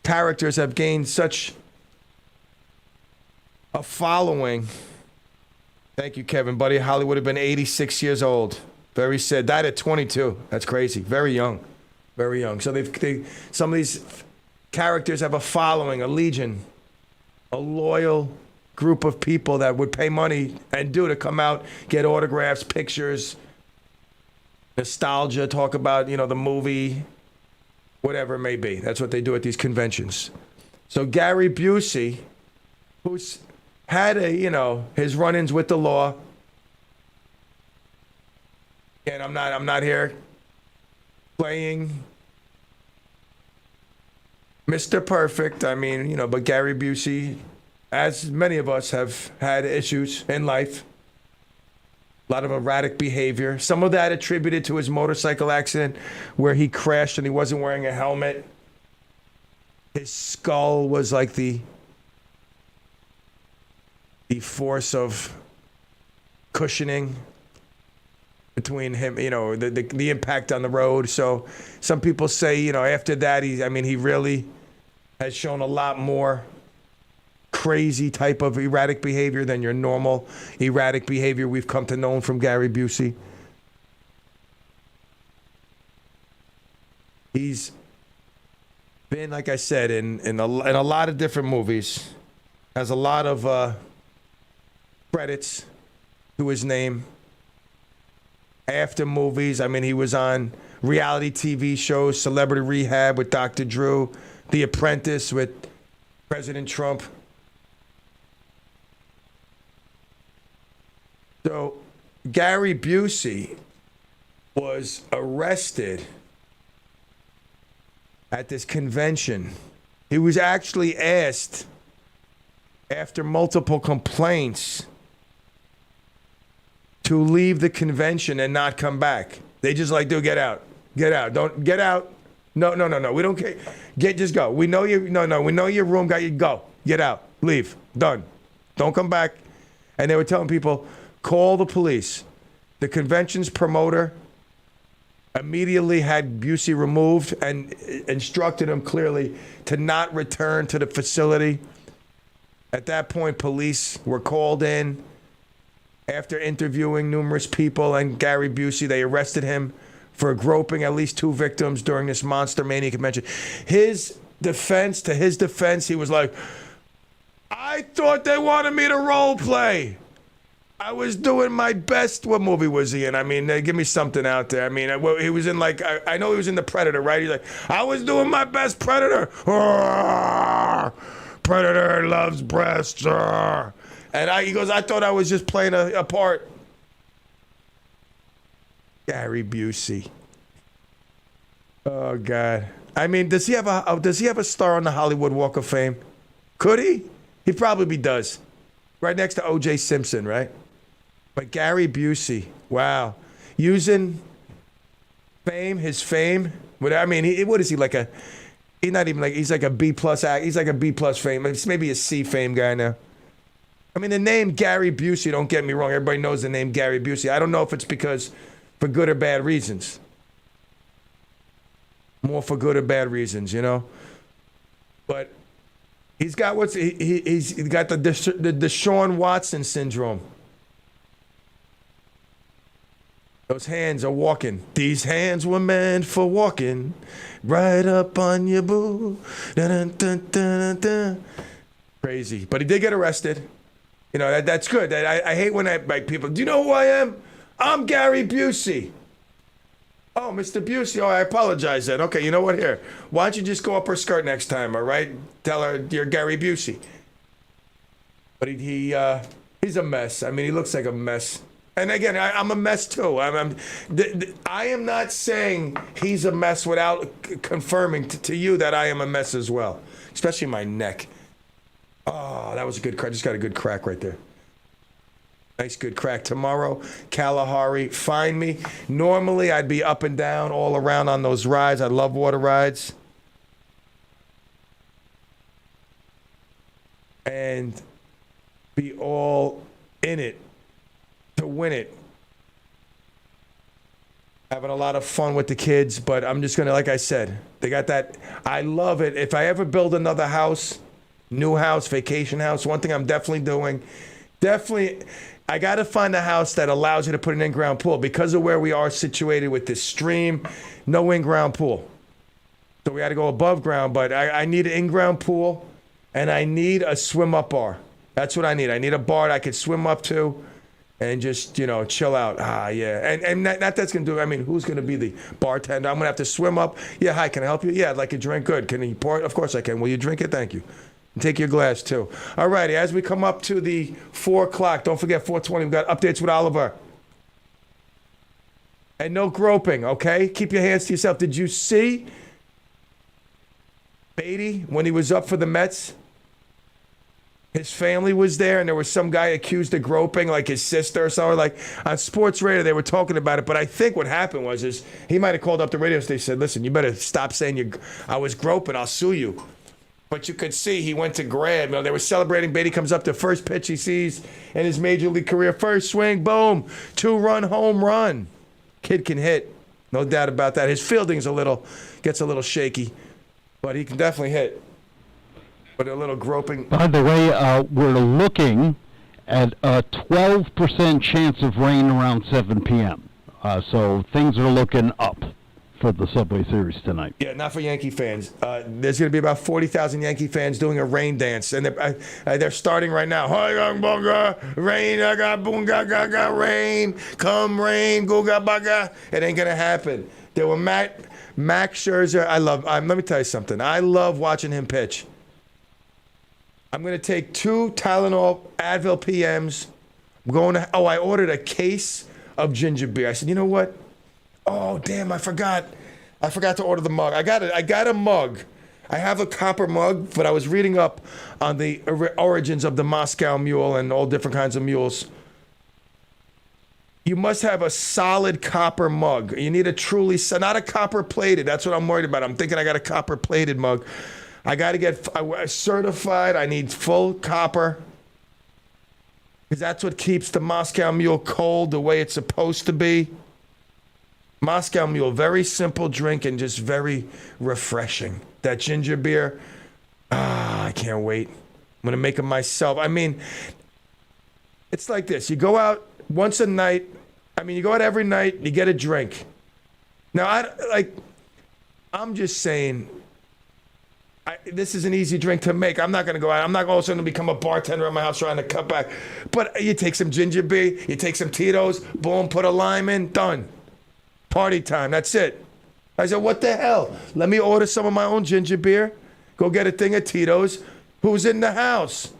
characters have gained such a following. Thank you, Kevin. Buddy Holly would have been 86 years old. Very sad. Died at 22. That's crazy. Very young. Very young. So some of these characters have a following, a legion, a loyal group of people that would pay money and to come out, get autographs, pictures, nostalgia, talk about, you know, the movie, whatever it may be. That's what they do at these conventions. So Gary Busey, who's had his run-ins with the law. And I'm not here playing Mr. Perfect. I mean, but Gary Busey, as many of us have had issues in life, a lot of erratic behavior. Some of that attributed to his motorcycle accident where he crashed and he wasn't wearing a helmet. His skull was like the force of cushioning between him, the impact on the road. So some people say, after that, he really has shown a lot more crazy type of erratic behavior than your normal erratic behavior we've come to know from Gary Busey. He's been, like I said, in a lot of different movies. Has a lot of credits to his name. After movies, he was on reality TV shows, Celebrity Rehab with Dr. Drew, The Apprentice with President Trump. So Gary Busey was arrested at this convention. He was actually asked, after multiple complaints, to leave the convention and not come back. They just like, dude, get out. Get out. Don't get out. No. We don't care. Just go. We know you. No. We know your room got you. Go. Get out. Leave. Done. Don't come back. And they were telling people, call the police. The convention's promoter immediately had Busey removed and instructed him clearly to not return to the facility. At that point, police were called in. After interviewing numerous people and Gary Busey, they arrested him for groping at least 2 victims during this Monster Mania convention. To his defense, he was like, I thought they wanted me to role play. I was doing my best. What movie was he in? I mean, give me something out there. I mean, he was in I know he was in The Predator, right? He's like, I was doing my best, Predator. Predator loves breasts. And he goes, I thought I was just playing a part. Gary Busey. Oh God. I mean, does he have a star on the Hollywood Walk of Fame? Could he? He probably does. Right next to O.J. Simpson, right? But Gary Busey, wow, using his fame. What is he like a? He's not even like he's like a B plus act. He's like a B plus fame. It's maybe a C fame guy now. I mean, the name Gary Busey, don't get me wrong. Everybody knows the name Gary Busey. I don't know if it's because for good or bad reasons. More for good or bad reasons, you know. But he's got he's got the Deshaun Watson syndrome. Those hands are walking. These hands were meant for walking right up on your boo. Dun, dun, dun, dun. Crazy. But he did get arrested. You know, that's good. I hate when people, do you know who I am? I'm Gary Busey. Oh, Mr. Busey. Oh, I apologize then. Okay, you know what? Here, why don't you just go up her skirt next time, all right? Tell her you're Gary Busey. But he's a mess. I mean, he looks like a mess. And again, I'm a mess too. I am not saying he's a mess without confirming to you that I am a mess as well, especially my neck. Oh, that was a good crack. Just got a good crack right there. Nice, good crack. Tomorrow, Kalahari, find me. Normally, I'd be up and down all around on those rides. I love water rides. And be all in it to win it. Having a lot of fun with the kids, but I'm just going to, like I said, they got that. I love it. If I ever build another house, new house, vacation house, one thing I'm definitely doing, I got to find a house that allows you to put an in-ground pool. Because of where we are situated with this stream, no in-ground pool. So we got to go above ground, but I need an in-ground pool, and I need a swim-up bar. That's what I need. I need a bar that I could swim up to and just, you know, chill out. Yeah. And not that's going to do it. I mean, who's going to be the bartender? I'm going to have to swim up. Yeah, hi, can I help you? Yeah, I'd like a drink. Good. Can you pour it? Of course I can. Will you drink it? Thank you. And take your glass, too. All righty, as we come up to the 4 o'clock, don't forget 4:20, we've got updates with Oliver. And no groping, okay? Keep your hands to yourself. Did you see Beatty when he was up for the Mets? His family was there, and there was some guy accused of groping, like his sister or something. Like on sports radio, they were talking about it. But I think what happened is he might have called up the radio station and said, listen, you better stop saying I was groping. I'll sue you. But you could see he went to grab. You know, they were celebrating. Beatty comes up to first pitch he sees in his major league career. First swing, boom, 2-run home run. Kid can hit, no doubt about that. His fielding's gets a little shaky, but he can definitely hit. But a little groping. By the way, we're looking at a 12% chance of rain around 7 p.m. So things are looking up for the Subway Series tonight. Yeah, not for Yankee fans. There's going to be about 40,000 Yankee fans doing a rain dance, and they're starting right now. Rain, I got boom, got rain, come rain, go ga baga. It ain't going to happen. There were Max Scherzer. Let me tell you something. I love watching him pitch. I'm going to take 2 Tylenol Advil PMs. I ordered a case of ginger beer. I said, you know what? Oh, damn, I forgot. I forgot to order the mug. I got a mug. I have a copper mug, but I was reading up on the origins of the Moscow Mule and all different kinds of mules. You must have a solid copper mug. You need a truly, not a copper plated. That's what I'm worried about. I'm thinking I got a copper plated mug. I got to get certified. I need full copper. Because that's what keeps the Moscow Mule cold the way it's supposed to be. Moscow Mule, very simple drink and just very refreshing. That ginger beer, I can't wait. I'm going to make it myself. I mean, it's like this. You go out once a night. You go out every night, you get a drink. Now, I'm just saying, this is an easy drink to make. I'm not going to go out. I'm not all of a sudden going to become a bartender at my house trying to cut back. But you take some ginger beer, you take some Tito's, boom, put a lime in, done. Party time, that's it. I said, what the hell? Let me order some of my own ginger beer, go get a thing of Tito's. Who's in the house?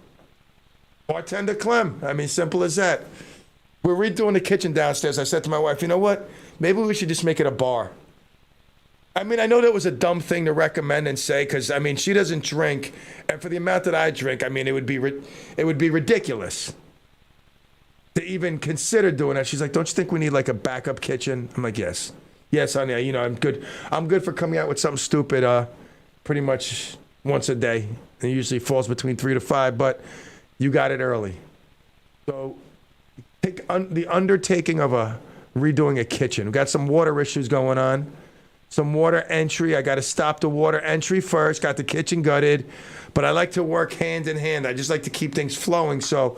Bartender Clem. Simple as that. We're redoing the kitchen downstairs. I said to my wife, you know what? Maybe we should just make it a bar. I know that was a dumb thing to recommend and say because, she doesn't drink. And for the amount that I drink, it would be ridiculous to even consider doing that. She's like, don't you think we need like a backup kitchen? I'm like, yes. Yes, honey. I'm good. I'm good for coming out with something stupid pretty much once a day. It usually falls between 3 to 5, but you got it early. So take the undertaking of redoing a kitchen. We've got some water issues going on. Some water entry. I got to stop the water entry first. Got the kitchen gutted. But I like to work hand in hand. I just like to keep things flowing. So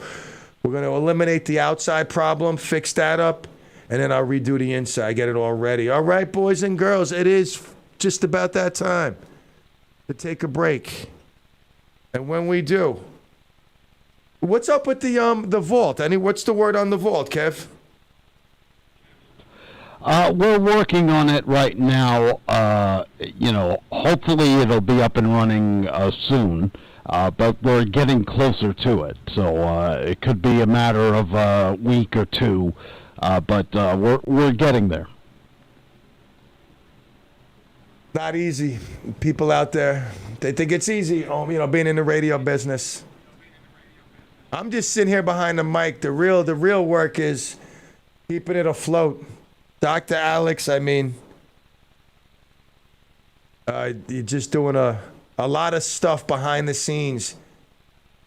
we're going to eliminate the outside problem, fix that up, and then I'll redo the inside, get it all ready. All right, boys and girls, it is just about that time to take a break. And when we do, what's up with the vault? What's the word on the vault, Kev? We're working on it right now. Hopefully it'll be up and running soon. But we're getting closer to it. So it could be a matter of a week or two. But we're getting there. Not easy. People out there, they think it's easy, being in the radio business. I'm just sitting here behind the mic. The real work is keeping it afloat. Dr. Alex, you're just doing a lot of stuff behind the scenes.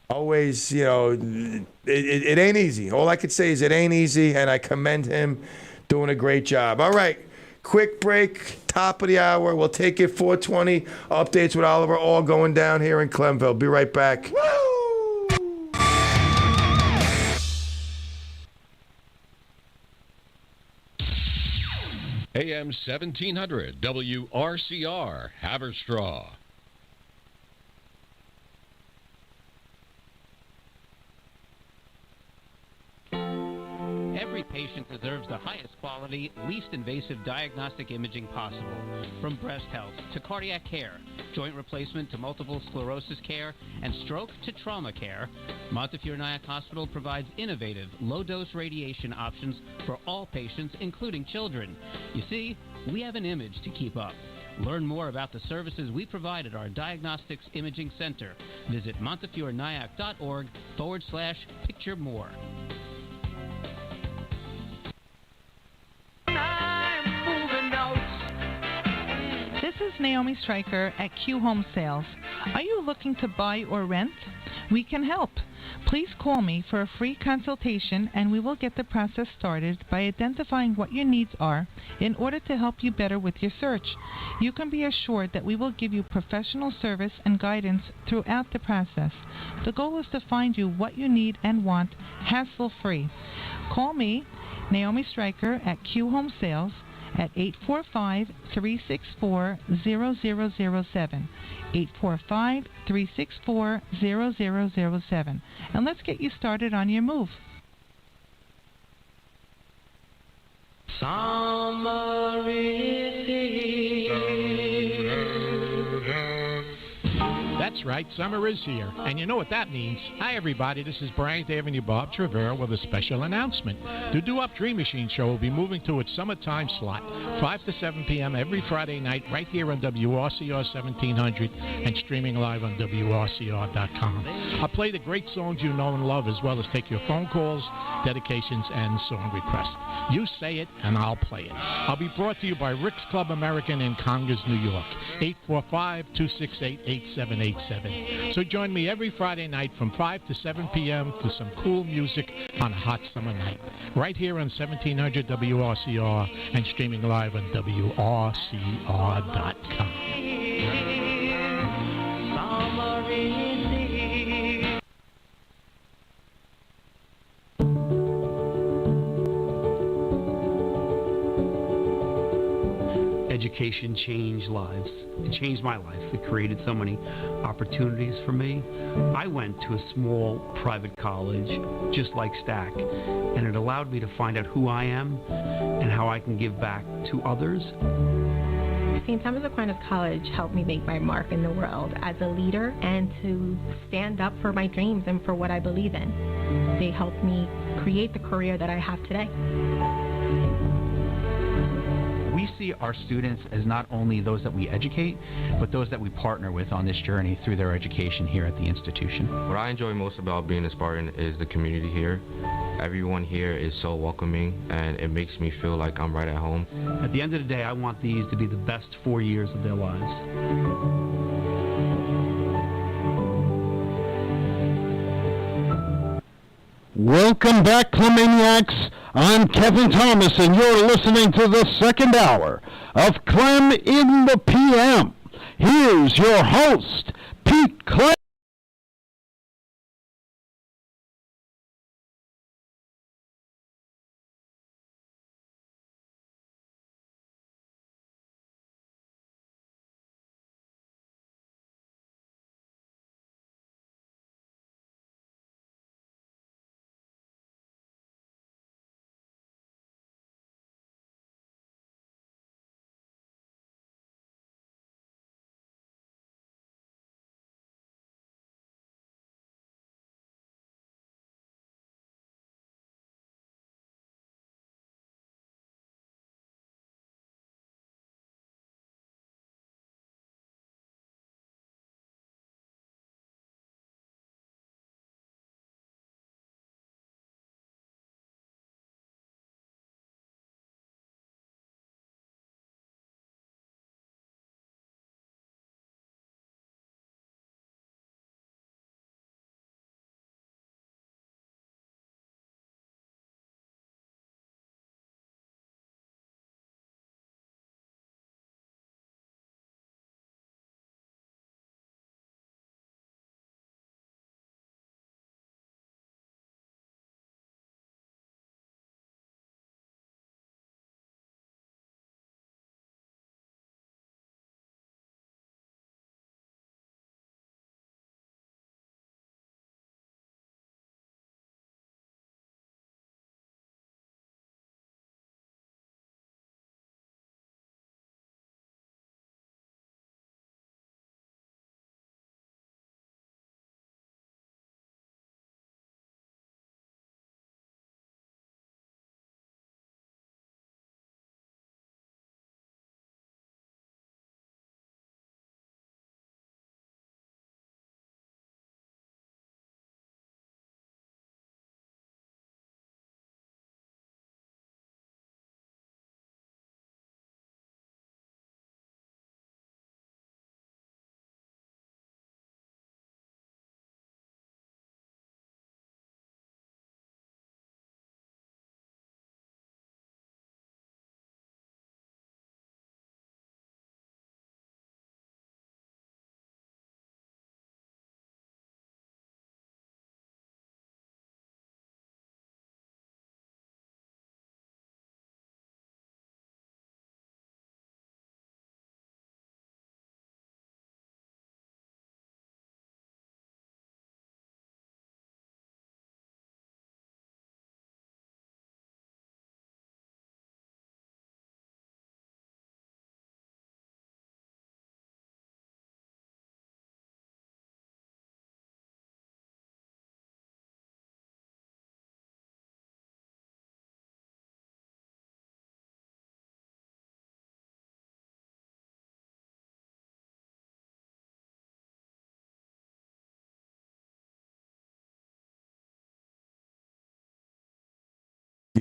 Always, it ain't easy. All I could say is it ain't easy, and I commend him doing a great job. All right, quick break, top of the hour. We'll take it 420 updates with Oliver, all going down here in Clemville. Be right back. Woo! AM 1700 WRCR Haverstraw. Every patient deserves the highest quality, least invasive diagnostic imaging possible. From breast health to cardiac care, joint replacement to multiple sclerosis care, and stroke to trauma care, Montefiore Nyack Hospital provides innovative, low-dose radiation options for all patients, including children. You see, we have an image to keep up. Learn more about the services we provide at our Diagnostics Imaging Center. Visit montefiorenyack.org/picture more. This is Naomi Stryker at Q Home Sales. Are you looking to buy or rent? We can help. Please call me for a free consultation and we will get the process started by identifying what your needs are in order to help you better with your search. You can be assured that we will give you professional service and guidance throughout the process. The goal is to find you what you need and want, hassle-free. Call me, Naomi Stryker at Q Home Sales, at 845-364-0007, 845-364-0007. And let's get you started on your move. Summer is here. That's right, summer is here, and you know what that means. Hi, everybody, this is Bryant Avenue Bob Trevera with a special announcement. The Do Up Dream Machine Show will be moving to its summertime slot, 5 to 7 p.m. every Friday night, right here on WRCR 1700 and streaming live on WRCR.com. I'll play the great songs you know and love, as well as take your phone calls, dedications, and song requests. You say it, and I'll play it. I'll be brought to you by Rick's Club American in Congers, New York, 845-268-8787. So join me every Friday night from 5 to 7 p.m. for some cool music on a hot summer night, right here on 1700 WRCR and streaming live on WRCR.com. Education changed lives. It changed my life. It created so many opportunities for me. I went to a small private college, just like Stack, and it allowed me to find out who I am and how I can give back to others. St. Thomas Aquinas College helped me make my mark in the world as a leader and to stand up for my dreams and for what I believe in. They helped me create the career that I have today. We see our students as not only those that we educate, but those that we partner with on this journey through their education here at the institution. What I enjoy most about being a Spartan is the community here. Everyone here is so welcoming, and it makes me feel like I'm right at home. At the end of the day, I want these to be the best 4 years of their lives. Welcome back, Clemeniacs. I'm Kevin Thomas, and you're listening to the second hour of Clem in the PM. Here's your host, Pete Clem.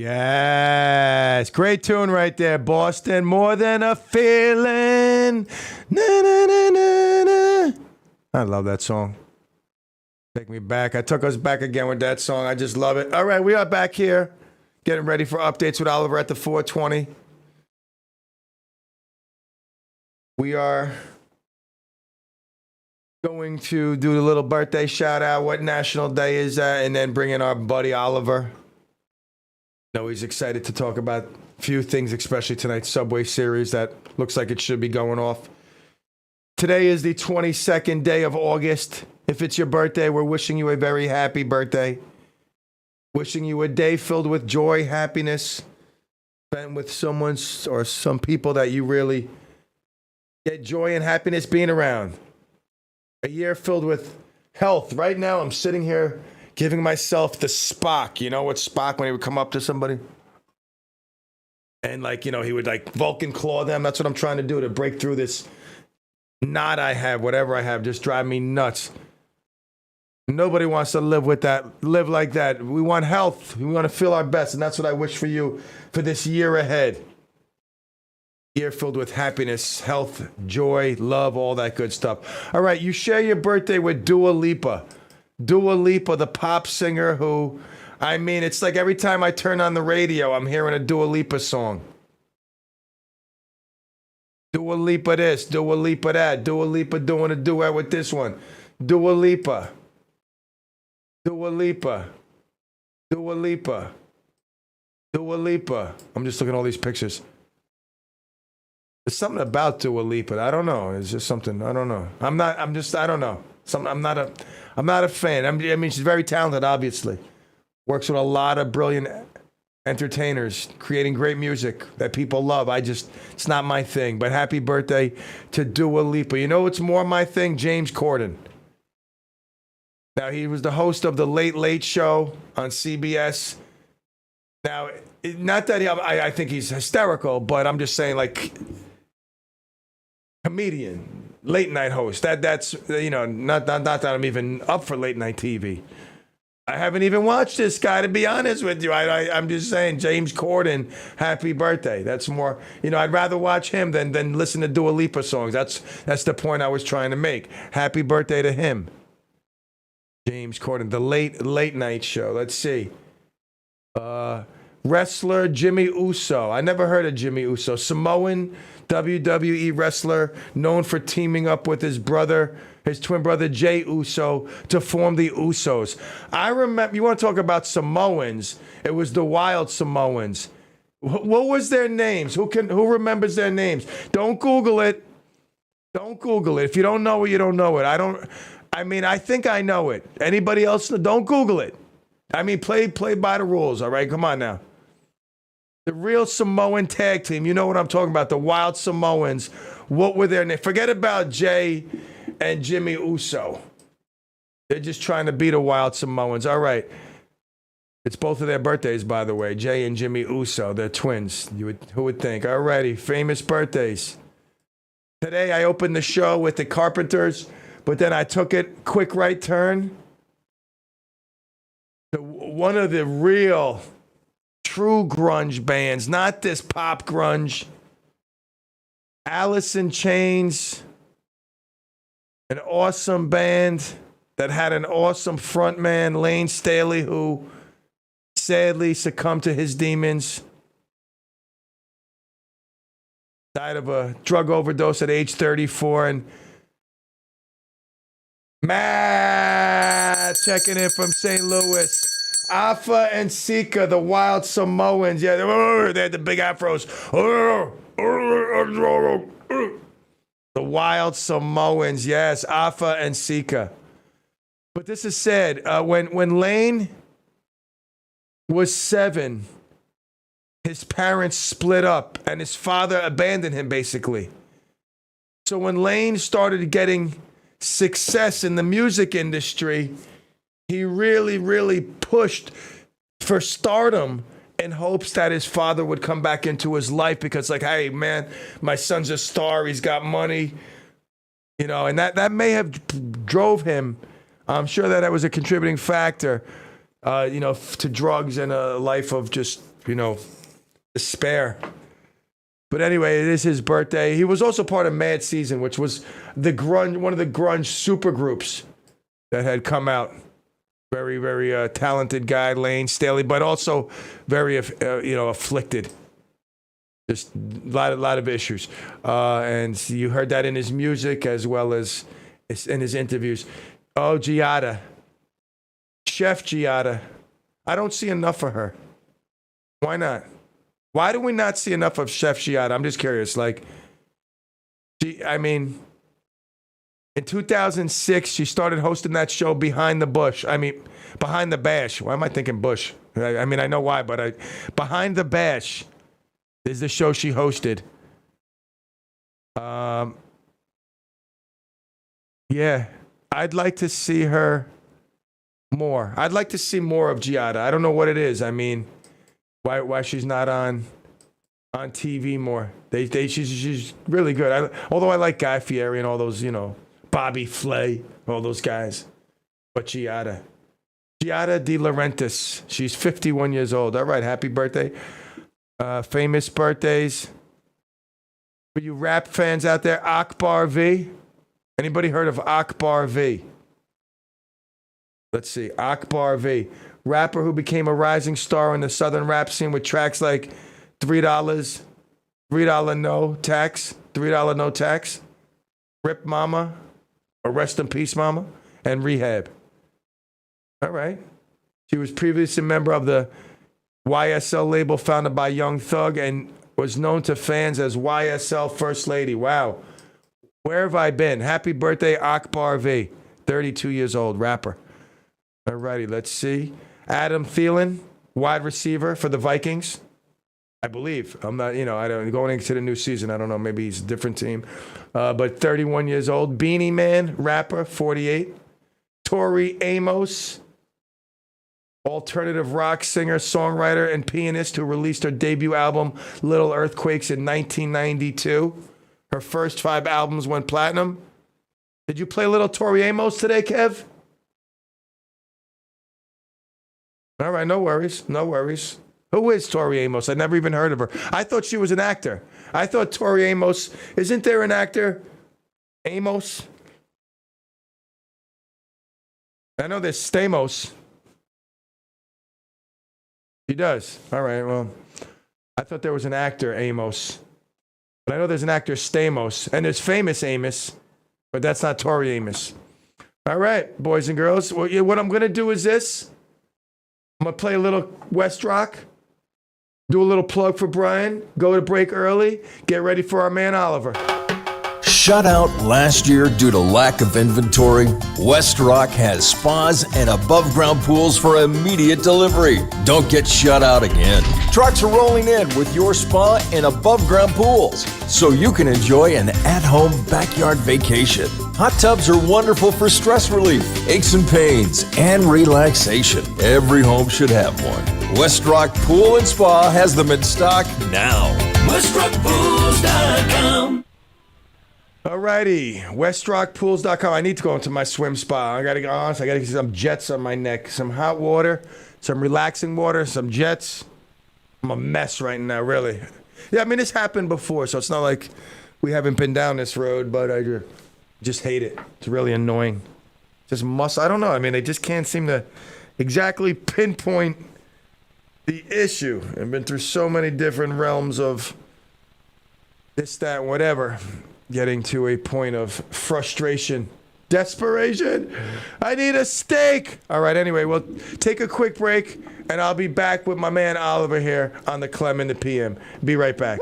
Yes. Great tune right there, Boston. More than a feeling. Na, na, na, na, na. I love that song. Take me back. I took us back again with that song. I just love it. All right, we are back here getting ready for updates with Oliver at the 420. We are going to do the little birthday shout out. What national day is that? And then bring in our buddy Oliver. No, he's excited to talk about a few things, especially tonight's Subway series that looks like it should be going off. Today is the 22nd day of August. If it's your birthday, we're wishing you a very happy birthday. Wishing you a day filled with joy, happiness, spent with someone or some people that you really get joy and happiness being around. A year filled with health. Right now, I'm sitting here giving myself the Spock. You know what Spock, when he would come up to somebody? And he would Vulcan claw them. That's what I'm trying to do, to break through this knot I have, whatever I have, just drive me nuts. Nobody wants to live like that. We want health. We want to feel our best. And that's what I wish for you for this year ahead. Year filled with happiness, health, joy, love, all that good stuff. All right, you share your birthday with Dua Lipa. Dua Lipa, the pop singer who, it's like every time I turn on the radio, I'm hearing a Dua Lipa song. Dua Lipa this, Dua Lipa that, Dua Lipa doing a duet with this one. Dua Lipa. Dua Lipa. Dua Lipa. Dua Lipa. I'm just looking at all these pictures. There's something about Dua Lipa. I don't know. It's just something. I don't know. I don't know. I'm not a fan. She's very talented, obviously. Works with a lot of brilliant entertainers, creating great music that people love. It's not my thing. But happy birthday to Dua Lipa. You know what's more my thing? James Corden. Now, he was the host of the Late Late Show on CBS. Now, not that I think he's hysterical, but I'm just saying, comedian, late night host. That's not that I'm even up for late night TV. I haven't even watched this guy, to be honest with you. I'm just saying, James Corden, happy birthday. That's more, I'd rather watch him than listen to Dua Lipa songs. That's the point I was trying to make. Happy birthday to him. James Corden, the late night show. Let's see. Wrestler Jimmy Uso. I never heard of Jimmy Uso. Samoan WWE wrestler known for teaming up with his twin brother Jey Uso to form the Usos. I remember, you want to talk about Samoans? It was the Wild Samoans. What was their names? Who remembers their names? Don't Google it. Don't Google it. If you don't know it, you don't know it. I think I know it. Anybody else? Don't Google it. Play by the rules, all right? Come on now. The real Samoan tag team, you know what I'm talking about, the Wild Samoans. What were their names? Forget about Jay and Jimmy Uso. They're just trying to beat the Wild Samoans. All right. It's both of their birthdays, by the way, Jay and Jimmy Uso. They're twins. Who would think? All righty, famous birthdays. Today I opened the show with the Carpenters, but then I took it quick right turn to one of the real true grunge bands, not this pop grunge. Alice in Chains, an awesome band that had an awesome frontman, Lane Staley, who sadly succumbed to his demons. Died of a drug overdose at age 34. And Matt checking in from St. Louis. Afa and Sika, the Wild Samoans. Yeah, they had the big afros. The Wild Samoans, yes, Afa and Sika. But this is sad. When Lane was 7, his parents split up, and his father abandoned him, basically. So when Lane started getting success in the music industry, he really, really pushed for stardom in hopes that his father would come back into his life because, hey, man, my son's a star. He's got money. And that may have drove him. I'm sure that was a contributing factor, to drugs and a life of just despair. But anyway, it is his birthday. He was also part of Mad Season, which was one of the grunge supergroups that had come out. Very, very talented guy, Lane Staley, but also very, afflicted. Just a lot of issues. And you heard that in his music as well as in his interviews. Oh, Giada. Chef Giada. I don't see enough of her. Why not? Why do we not see enough of Chef Giada? I'm just curious. In 2006, she started hosting that show Behind the Bash. Why am I thinking Bush? I know why, but Behind the Bash is the show she hosted. Yeah, I'd like to see her more. I'd like to see more of Giada. I don't know what it is. Why she's not on TV more. She's really good. Although I like Guy Fieri and all those, Bobby Flay, all those guys. But Giada De Laurentiis. She's 51 years old. All right, happy birthday. Famous birthdays. For you rap fans out there, Akbar V. Anybody heard of Akbar V? Let's see. Akbar V. Rapper who became a rising star in the southern rap scene with tracks like $3, $3 no tax, $3 no tax, Rip Mama, or Rest in Peace Mama, and Rehab. All right. She was previously a member of the YSL label founded by Young Thug and was known to fans as YSL First Lady. Wow. Where have I been? Happy birthday, Akbar V. 32 years old, rapper. All righty, let's see. Adam Thielen, wide receiver for the Vikings. I believe. I'm not, I don't going into the new season. I don't know. Maybe he's a different team. But 31 years old. Beanie Man, rapper, 48. Tori Amos, alternative rock singer, songwriter, and pianist who released her debut album, Little Earthquakes, in 1992. Her first 5 albums went platinum. Did you play a little Tori Amos today, Kev? All right, no worries. Who is Tori Amos? I never even heard of her. I thought she was an actor. I thought Tori Amos, isn't there an actor? Amos? I know there's Stamos. He does. All right, well, I thought there was an actor, Amos. But I know there's an actor, Stamos. And there's famous Amos, but that's not Tori Amos. All right, boys and girls. Well, what I'm going to do is this. I'm going to play a little West Rock. Do a little plug for Brian. Go to break early. Get ready for our man, Oliver. Shut out last year due to lack of inventory, West Rock has spas and above-ground pools for immediate delivery. Don't get shut out again. Trucks are rolling in with your spa and above-ground pools, so you can enjoy an at-home backyard vacation. Hot tubs are wonderful for stress relief, aches and pains, and relaxation. Every home should have one. West Rock Pool and Spa has them in stock now. WestRockPools.com. Alrighty, WestRockPools.com. I need to go into my swim spa. I gotta go on. So I gotta get some jets on my neck, some hot water, some relaxing water, some jets. I'm a mess right now, really. Yeah, this happened before, so it's not like we haven't been down this road, but I just hate it. It's really annoying. Just I don't know. They just can't seem to exactly pinpoint the issue. I've been through so many different realms of this, that, whatever. Getting to a point of frustration, desperation. I need a steak. All right, anyway, we'll take a quick break, and I'll be back with my man Oliver here on the Clem in the PM. Be right back.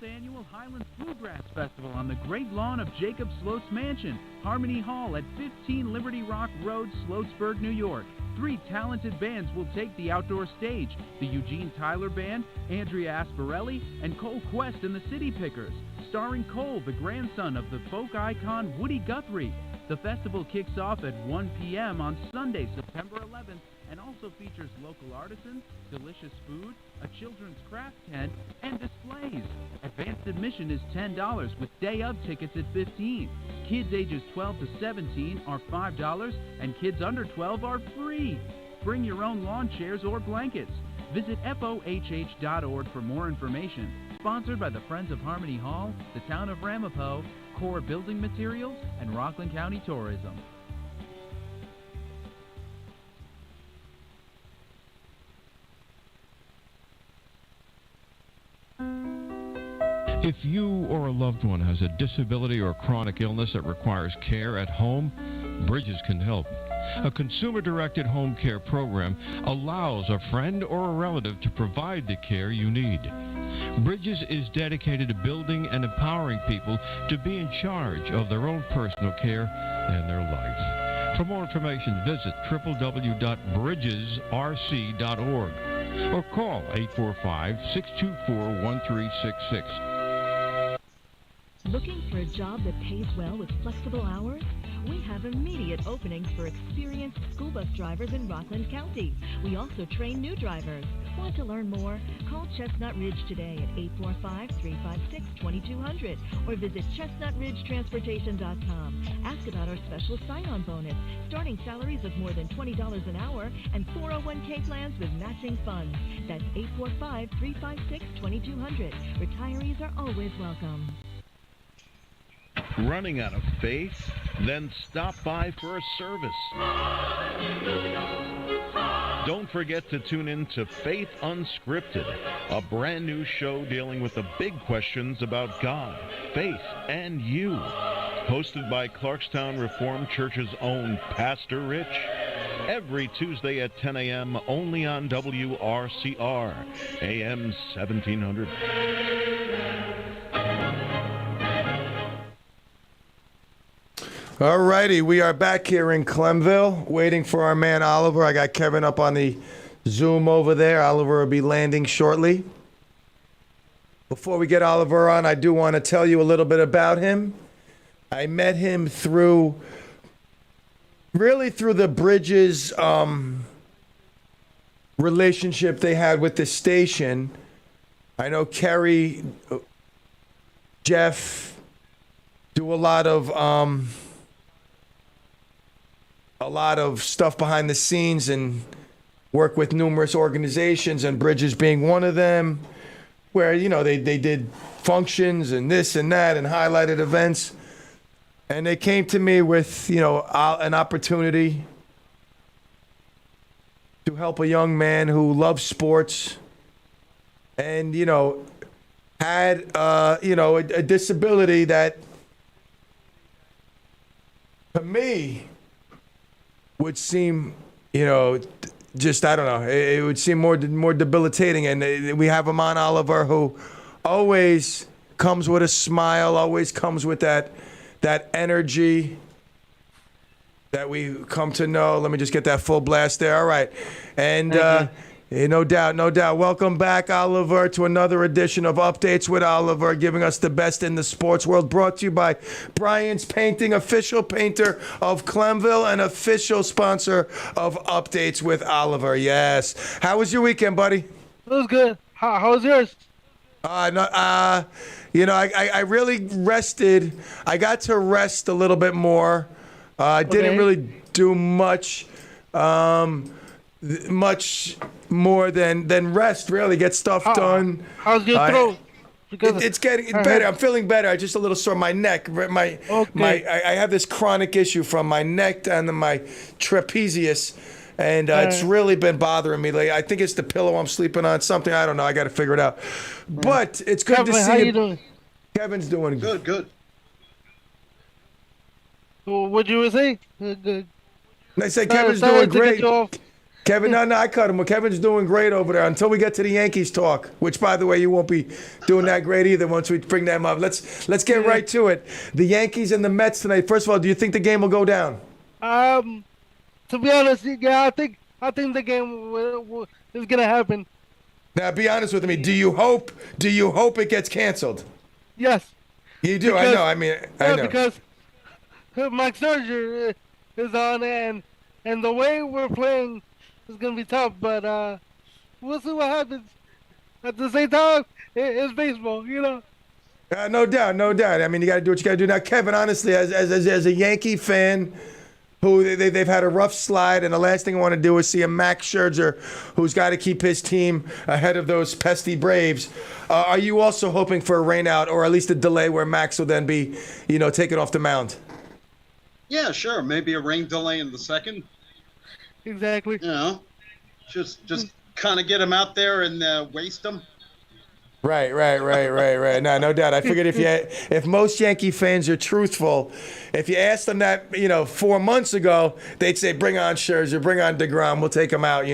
Annual Highlands Bluegrass Festival on the great lawn of Jacob Sloat's Mansion, Harmony Hall at 15 Liberty Rock Road, Sloatsburg, New York. 3 talented bands will take the outdoor stage: the Eugene Tyler Band, Andrea Asparelli, and Cole Quest and the City Pickers, starring Cole, the grandson of the folk icon Woody Guthrie. The festival kicks off at 1 p.m. on Sunday, September 11th and also features local artisans, delicious food, a children's craft tent, and displays. Advanced admission is $10 with day of tickets at $15. Kids ages 12 to 17 are $5 and kids under 12 are free. Bring your own lawn chairs or blankets. Visit FOHH.org for more information. Sponsored by the Friends of Harmony Hall, the Town of Ramapo, Core Building Materials, and Rockland County Tourism. If you or a loved one has a disability or chronic illness that requires care at home, Bridges can help. A consumer-directed home care program allows a friend or a relative to provide the care you need. Bridges is dedicated to building and empowering people to be in charge of their own personal care and their life. For more information, visit www.bridgesrc.org or call 845-624-1366. Looking for a job that pays well with flexible hours? We have immediate openings for experienced school bus drivers in Rockland County. We also train new drivers. Want to learn more? Call Chestnut Ridge today at 845-356-2200 or visit chestnutridgetransportation.com. Ask about our special sign-on bonus, starting salaries of more than $20 an hour, and 401k plans with matching funds. That's 845-356-2200. Retirees are always welcome. Running out of faith? Then stop by for a service. Don't forget to tune in to Faith Unscripted, a brand new show dealing with the big questions about God, faith, and you. Hosted by Clarkstown Reformed Church's own Pastor Rich. Every Tuesday at 10 a.m. only on WRCR, AM 1700. All righty, we are back here in Clemville, waiting for our man Oliver. I got Kevin up on the Zoom over there. Oliver will be landing shortly. Before we get Oliver on, I do want to tell you a little bit about him. I met him through the Bridges relationship they had with the station. I know Kerry, Jeff do a lot of stuff behind the scenes and work with numerous organizations, and Bridges being one of them, where, you know, they did functions and this and that and highlighted events. And they came to me with, you know, an opportunity to help a young man who loves sports and, you know, had, a disability that, to me, would seem, you know, just, I don't know, it would seem more debilitating. And we have him on, Oliver, who always comes with a smile, always comes with that energy that we come to know. Let me just get that full blast there. All right. And no doubt. Welcome back, Oliver, to another edition of Updates with Oliver, giving us the best in the sports world. Brought to you by Brian's Painting, official painter of Clemville and official sponsor of Updates with Oliver. Yes. How was your weekend, buddy? It was good. How was yours? I really rested. I got to rest a little bit more. I didn't really do much more than rest, really. Get stuff done. How's your throat? It's getting better. I'm feeling better. I'm just a little sore. My neck, I have this chronic issue from my neck down to my trapezius, and it's really been bothering me lately. I think it's the pillow I'm sleeping on. Something, I don't know. I got to figure it out. But it's good Kevin, to see how you. You doing? Kevin's doing good. Good. What you were saying? Good. I say Kevin's doing great. Kevin, no, I cut him. Kevin's doing great over there until we get to the Yankees talk, which, by the way, you won't be doing that great either once we bring them up. Let's get right to it. The Yankees and the Mets tonight. First of all, do you think the game will go down? To be honest, yeah, I think the game is gonna happen. Now, be honest with me. Do you hope it gets canceled? Yes. You do. I know. I know. Because Mike Scherzer is on, and the way we're playing it's gonna be tough, but we'll see what happens. At the same time, it's baseball, you know. No doubt, no doubt. I mean, you got to do what you got to do. Now, Kevin, honestly, as a Yankee fan who they've had a rough slide, and the last thing I want to do is see a Max Scherzer who's got to keep his team ahead of those pesky Braves. Are you also hoping for a rainout or at least a delay where Max will then be, taken off the mound? Yeah, sure. Maybe a rain delay in the second. Exactly. You know, just kind of get him out there and waste him. Right. No doubt. I figured if most Yankee fans are truthful, if you asked them that, 4 months ago, they'd say, bring on Scherzer, bring on DeGrom, we'll take them out,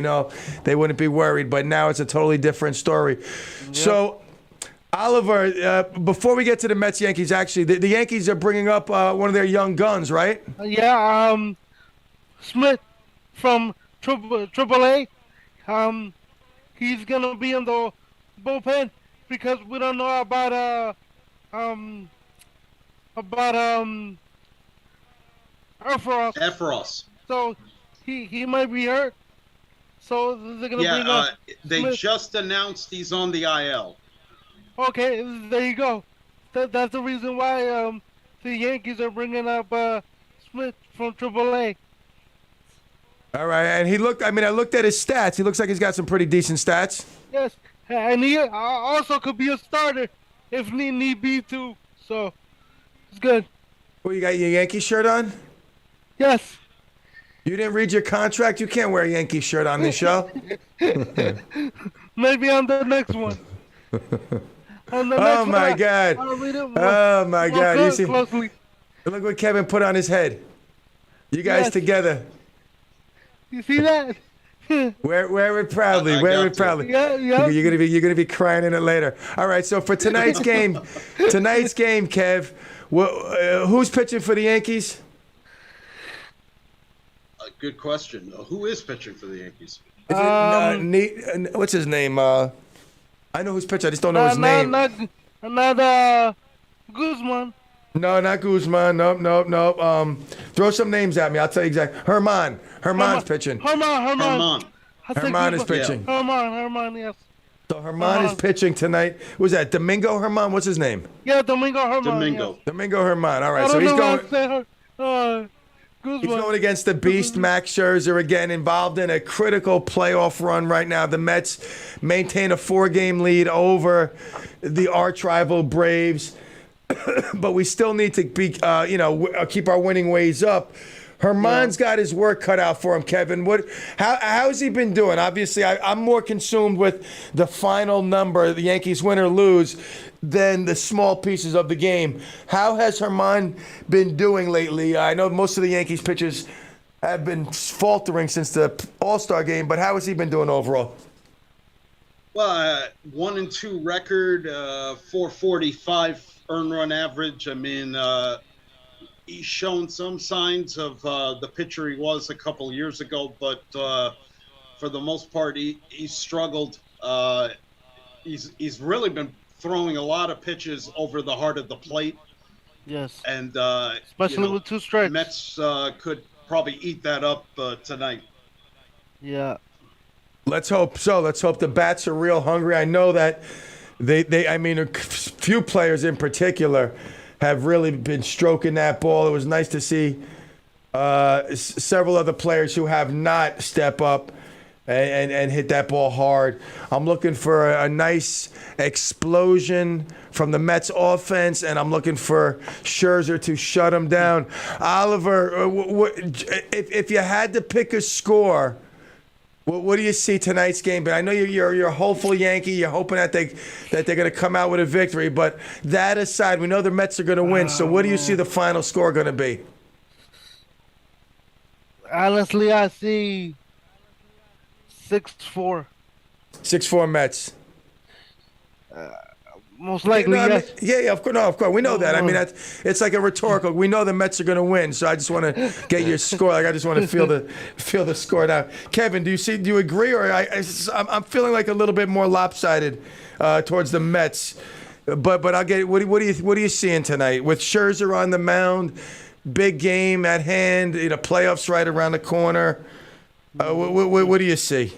They wouldn't be worried. But now it's a totally different story. Yep. So, Oliver, before we get to the Mets-Yankees, actually, the Yankees are bringing up one of their young guns, right? Yeah, Smith from AAA. He's going to be in the bullpen. Because we don't know about Efros. So he might be hurt. So they're gonna bring up they Smith. just announced he's on the IL. Okay, there you go. That's the reason why the Yankees are bringing up Smith from AAA. All right, and I looked at his stats. He looks like he's got some pretty decent stats. Yes. And he also could be a starter if need be too. So it's good. Well, you got your Yankee shirt on? Yes. You didn't read your contract? You can't wear a Yankee shirt on this show. Maybe on the next one. Oh my God. Oh my God. You see? Closely. Look what Kevin put on his head. You guys together. You see that? Wear it proudly. Wear it proudly. Yeah. You're gonna be crying in it later. All right. So for tonight's game, Kev, who's pitching for the Yankees? Good question. Who is pitching for the Yankees? Is it, what's his name? I know who's pitching. I just don't know his name. Not Guzman. No, not Guzman. Nope. Throw some names at me. I'll tell you exactly. Herman's pitching. Herman. Herman is pitching. Herman, yes. So Herman is pitching tonight. Who's that? Domingo Herman? What's his name? Yeah, Domingo Herman. Yes. Domingo Herman. All right, so he's going against the beast, Max Scherzer, again, involved in a critical playoff run right now. The Mets maintain a 4-game lead over the arch rival Braves. But we still need to be, keep our winning ways up. Herman's got his work cut out for him, Kevin. How's he been doing? Obviously, I'm more consumed with the final number, the Yankees win or lose, than the small pieces of the game. How has Herman been doing lately? I know most of the Yankees pitchers have been faltering since the All-Star game, but how has he been doing overall? Well, 1-2 record, 445 earned run average. I mean, he's shown some signs of the pitcher he was a couple of years ago, but for the most part, he struggled. He's really been throwing a lot of pitches over the heart of the plate. Yes. And especially with 2 strikes. Mets could probably eat that up tonight. Yeah. Let's hope so. Let's hope the bats are real hungry. I know that a few players in particular have really been stroking that ball. It was nice to see several other players who have not step up and hit that ball hard. I'm looking for a nice explosion from the Mets offense, and I'm looking for Scherzer to shut him down. Oliver, if you had to pick a score, what do you see tonight's game? But I know you're a hopeful Yankee. You're hoping that they're going to come out with a victory. But that aside, we know the Mets are going to win. So what do you see the final score going to be? Honestly, I see 6-4. 6-4 Mets. Most likely, yes. Of course. We know that. I mean, it's like a rhetorical. We know the Mets are going to win, so I just want to get your score. I just want to feel the score now. Kevin, do you agree, or I'm feeling like a little bit more lopsided towards the Mets? But I'll get. What are you seeing tonight with Scherzer on the mound? Big game at hand. Playoffs right around the corner. What do you see?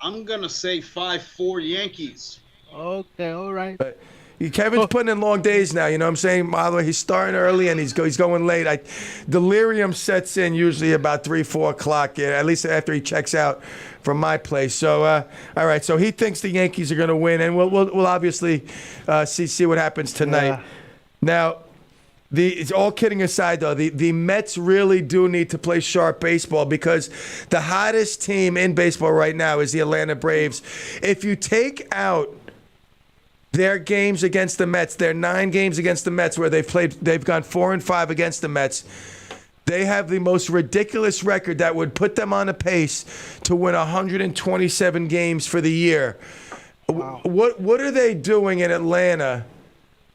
I'm gonna say 5-4 Yankees. Okay, all right. Kevin's putting in long days now. You know what I'm saying? By the way, he's starting early and he's going late. Delirium sets in usually about 3-4 o'clock. At least after he checks out from my place. So, all right. So he thinks the Yankees are going to win, and we'll obviously see what happens tonight. Yeah. Now, it's all kidding aside, though. The Mets really do need to play sharp baseball because the hottest team in baseball right now is the Atlanta Braves. If you take out their games against the Mets, their 9 games against the Mets where they've gone 4-5 against the Mets, they have the most ridiculous record that would put them on a pace to win 127 games for the year. Wow. What are they doing in Atlanta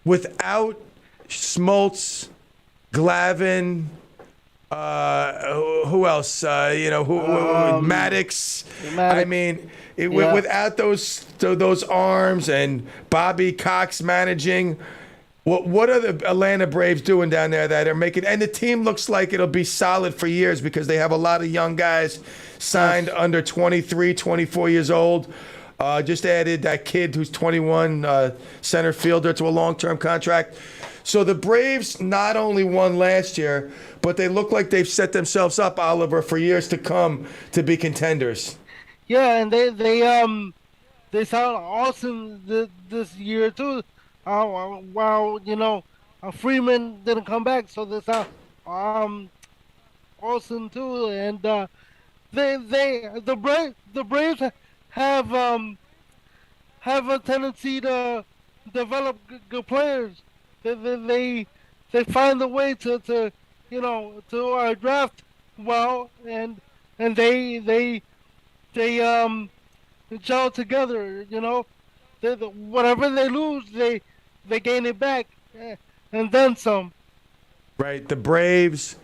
without Smoltz, Glavine, who else? Maddox. I mean, without those arms and Bobby Cox managing, what are the Atlanta Braves doing down there that are making? And the team looks like it'll be solid for years because they have a lot of young guys signed under 23, 24 years old. Just added that kid who's 21, center fielder, to a long-term contract. So the Braves not only won last year, but they look like they've set themselves up, Oliver, for years to come to be contenders. Yeah, and they sound awesome this year too. While Freeman didn't come back, so they sound awesome too. And the Braves have a tendency to develop good players. They find a way to draft well, and they gel together. Whatever they lose, they gain it back, and then some. Right, the Braves,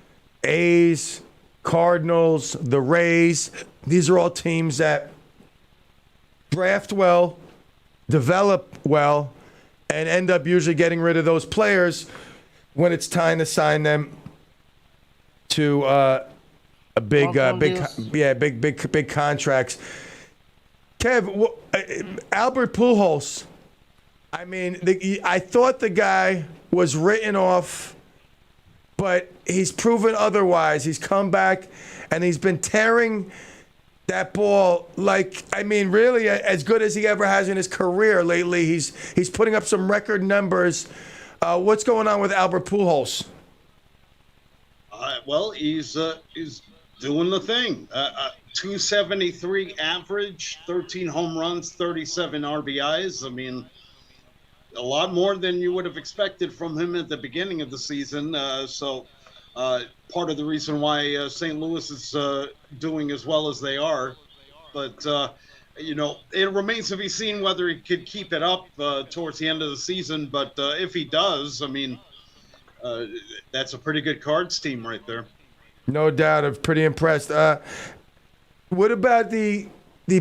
A's, Cardinals, the Rays. These are all teams that draft well, develop well, and end up usually getting rid of those players when it's time to sign them to big contracts. Kev, Albert Pujols. I mean, I thought the guy was written off, but he's proven otherwise. He's come back and he's been tearing that ball really as good as he ever has in his career lately. He's putting up some record numbers. What's going on with Albert Pujols? Well, he's doing the thing. 273 average, 13 home runs, 37 RBIs. I mean, a lot more than you would have expected from him at the beginning of the season. Part of the reason why St. Louis is doing as well as they are. But, it remains to be seen whether he could keep it up towards the end of the season. But if he does, I mean, that's a pretty good Cards team right there. No doubt. I'm pretty impressed. What about the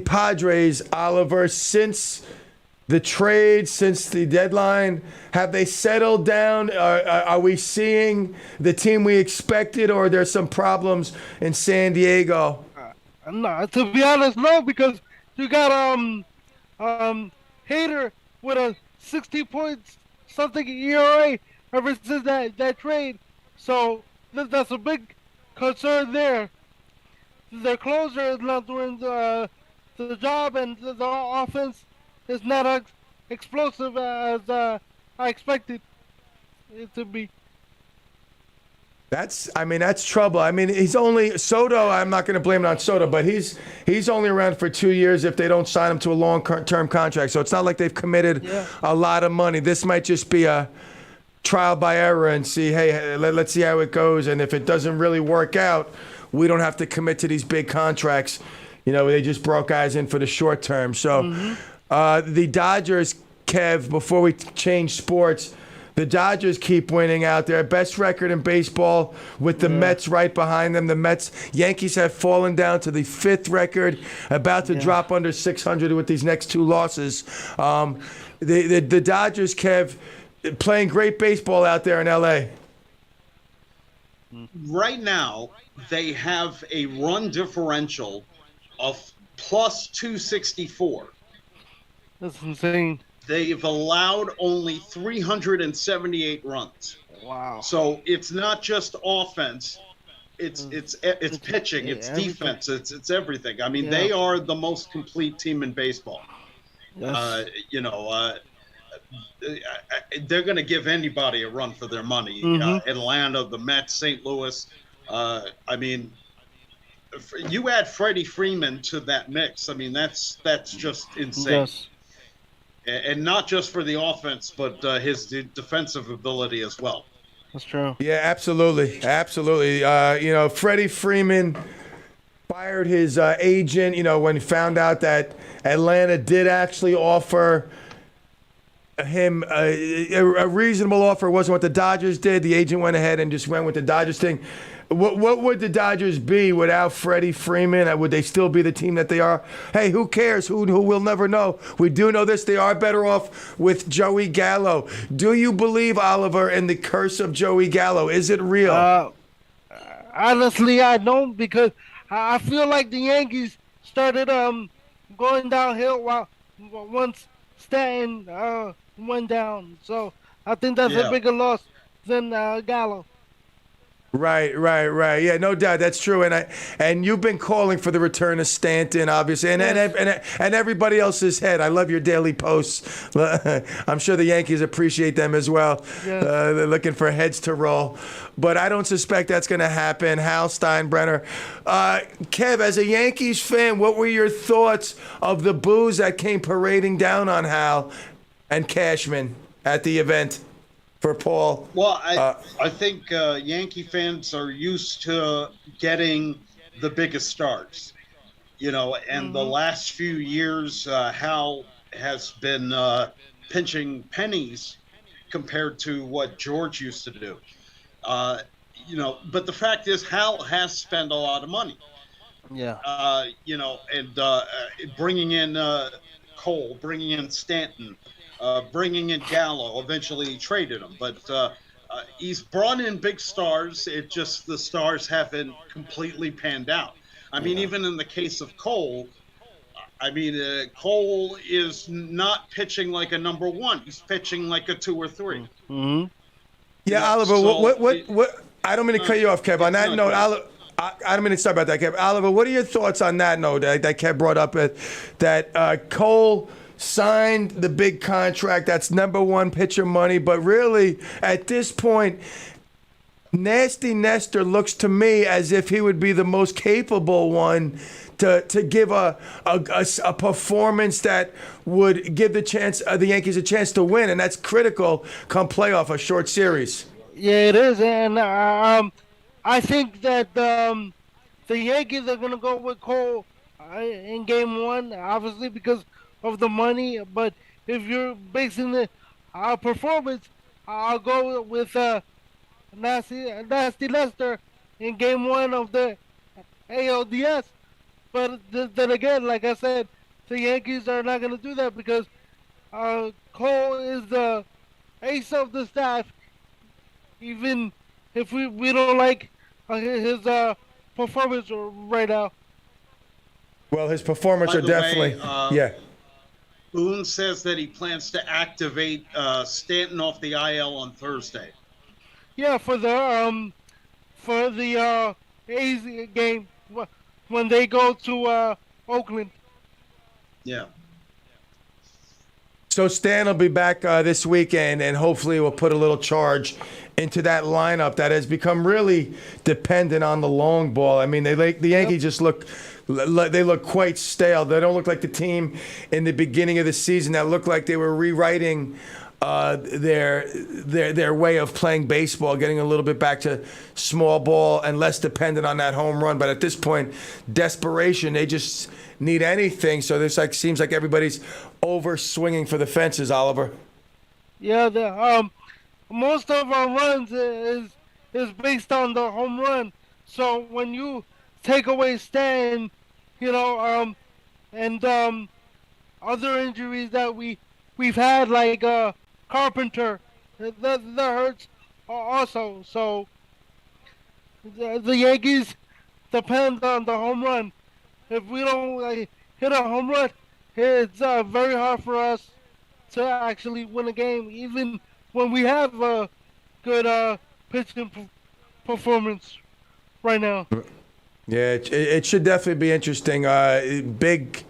Padres, Oliver, since the trade, since the deadline? Have they settled down? Are we seeing the team we expected, or are there some problems in San Diego? No, to be honest, no, because you got Hader with a 60 points something ERA ever since that trade. So that's a big concern there. The closer is not doing the job, and the offense is not as explosive as I expected it to be. That's trouble. I mean, he's only Soto. I'm not going to blame it on Soto, but he's only around for 2 years if they don't sign him to a long-term contract. So it's not like they've committed a lot of money. This might just be a trial by error and see, hey, let's see how it goes. And if it doesn't really work out, we don't have to commit to these big contracts. They just brought guys in for the short term. So the Dodgers, Kev, before we change sports, the Dodgers keep winning out there. Best record in baseball with the Mets right behind them. The Yankees have fallen down to the 5th record, about to drop under 600 with these next 2 losses. The Dodgers, Kev, playing great baseball out there in L.A. right now they have a run differential of plus 264. That's insane. They've allowed only 378 runs. Wow. So it's not just offense. It's pitching, it's everything. defense, it's everything. I mean, Yeah. they are the most complete team in baseball. Yes. They're going to give anybody a run for their money. Atlanta, the Mets, St. Louis. I mean, you add Freddie Freeman to that mix. I mean, that's just insane. Yes. And not just for the offense, but his defensive ability as well. That's true. Yeah, absolutely. Absolutely. Freddie Freeman fired his agent, when he found out that Atlanta did actually offer him a reasonable offer. It wasn't what the Dodgers did. The agent went ahead and just went with the Dodgers thing. What would the Dodgers be without Freddie Freeman? Would they still be the team that they are? Hey, who cares? Who will never know? We do know this. They are better off with Joey Gallo. Do you believe, Oliver, in the curse of Joey Gallo? Is it real? Honestly, I don't, because I feel like the Yankees started going downhill once Stanton went down. So I think that's a bigger loss than Gallo. Right. Yeah, no doubt, that's true. And you've been calling for the return of Stanton, obviously, and everybody else's head. I love your daily posts. I'm sure the Yankees appreciate them as well. Yes. They're looking for heads to roll, but I don't suspect that's going to happen. Hal Steinbrenner, Kev, as a Yankees fan, what were your thoughts of the boos that came parading down on Hal and Cashman at the event? For Paul. Well, I think Yankee fans are used to getting the biggest stars, and the last few years, Hal has been pinching pennies compared to what George used to do. But the fact is, Hal has spent a lot of money. Yeah. Bringing in Cole, bringing in Stanton, bringing in Gallo. Eventually he traded him, but he's brought in big stars. It just, the stars haven't completely panned out. I mean, even in the case of Cole, Cole is not pitching like a number one. He's pitching like a 2 or 3. Mm-hmm. Yeah, Oliver, what I don't mean to cut you off, Kev. On that note, I don't mean to start about that, Kev. Oliver, what are your thoughts on that note that Kev brought up, that Cole signed the big contract, that's number one pitcher money, but really at this point, Nasty Nestor looks to me as if he would be the most capable one to give a performance that would give the Yankees a chance to win, and that's critical come playoff, a short series. Yeah, it is, and I think that the Yankees are going to go with Cole in Game 1, obviously because of the money, but if you're basing the performance, I'll go with Nasty Lester in Game 1 of the ALDS. But then again, like I said, the Yankees are not going to do that because Cole is the ace of the staff, even if we don't like his performance right now. Well, his performance are definitely, yeah. Boone says that he plans to activate Stanton off the IL on Thursday. Yeah, for the A's game when they go to Oakland. Yeah. So Stan will be back this weekend, and hopefully will put a little charge into that lineup that has become really dependent on the long ball. I mean, the Yankees just look quite stale. They don't look like the team in the beginning of the season that looked like they were rewriting their way of playing baseball, getting a little bit back to small ball and less dependent on that home run. But at this point, desperation, they just need anything. So this seems like everybody's over swinging for the fences, Oliver. Yeah, most of our runs is based on the home run. So when you take away Stan, and other injuries that we've had, like Carpenter, that hurts also. So the Yankees depend on the home run. If we don't hit a home run, it's very hard for us to actually win a game, even when we have a good pitching performance right now. Yeah, it should definitely be interesting. Big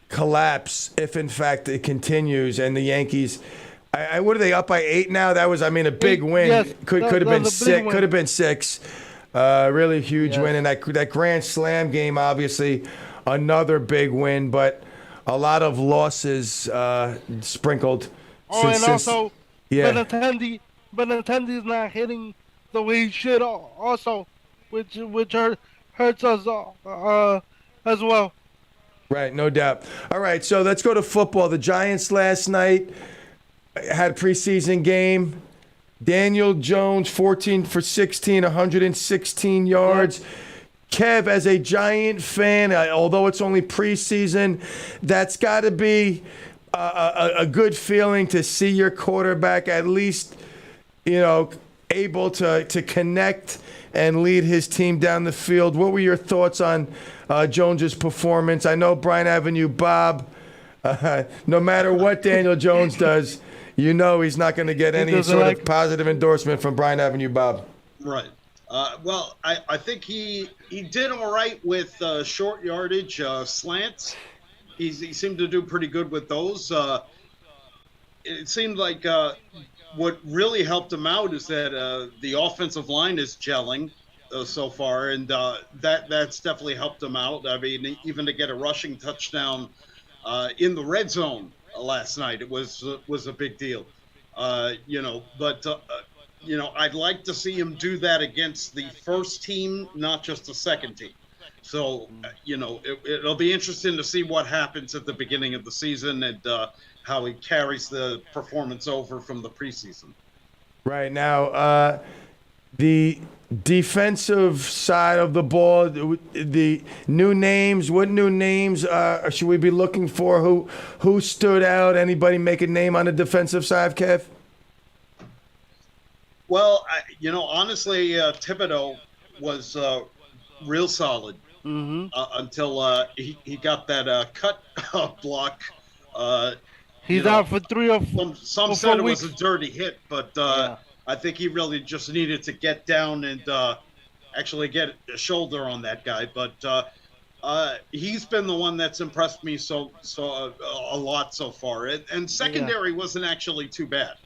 collapse if in fact it continues and the Yankees. What are they up by 8 now? That was, a big win. Yes, could have been six. Could have been 6. Really huge win, and that grand slam game, obviously, another big win, but a lot of losses sprinkled. Also, Benintendi's not hitting the way he should, also, which hurts us as well. Right, no doubt. All right, so let's go to football. The Giants last night had a preseason game. Daniel Jones, 14 for 16, 116 yards. Kev, as a Giant fan, although it's only preseason, that's got to be a good feeling to see your quarterback at least, able to connect and lead his team down the field. What were your thoughts on Jones's performance? I know Bryan Avenue Bob, no matter what Daniel Jones does, he's not going to get any sort of positive endorsement from Bryan Avenue Bob. Right. Well, I think he did all right with short yardage slants. He seemed to do pretty good with those. It seemed like what really helped him out is that the offensive line is gelling so far, and that's definitely helped him out. I mean, even to get a rushing touchdown in the red zone last night, it was a big deal. But I'd like to see him do that against the first team, not just the second team. So, it'll be interesting to see what happens at the beginning of the season and how he carries the performance over from the preseason. Right now, the defensive side of the ball, the new names. What new names should we be looking for? Who stood out? Anybody make a name on the defensive side, Kev? Well, honestly, Thibodeau was real solid until he got that cut block. He's out for 3 or 4 Some said it was a dirty hit, but I think he really just needed to get down and actually get a shoulder on that guy. But he's been the one that's impressed me so a lot so far. And secondary wasn't actually too bad.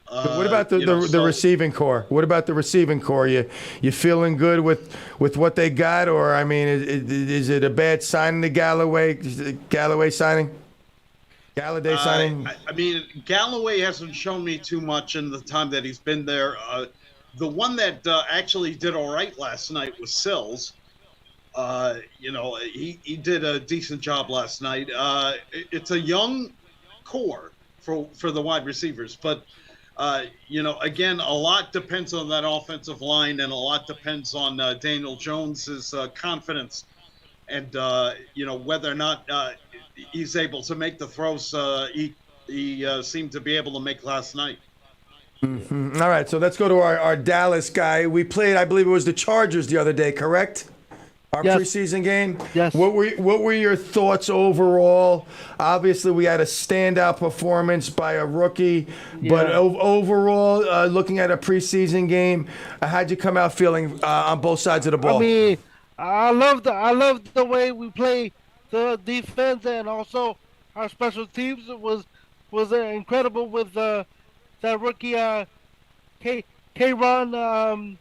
What about the receiving core? What about the receiving core? You feeling good with what they got, or is it a bad signing? The Galloway signing? Galladay signing? Galloway hasn't shown me too much in the time that he's been there. The one that actually did all right last night was Sills. He did a decent job last night. It's a young core for the wide receivers, but again, a lot depends on that offensive line, and a lot depends on Daniel Jones's confidence, and whether or not he's able to make the throws he seemed to be able to make last night. Mm-hmm. All right, so let's go to our Dallas guy. We played, I believe it was the Chargers the other day, correct? Our preseason game? Yes. What were your thoughts overall? Obviously, we had a standout performance by a rookie, but overall, looking at a preseason game, how'd you come out feeling on both sides of the ball? I love the way we play the defense, and also our special teams was incredible with that rookie K-Ron.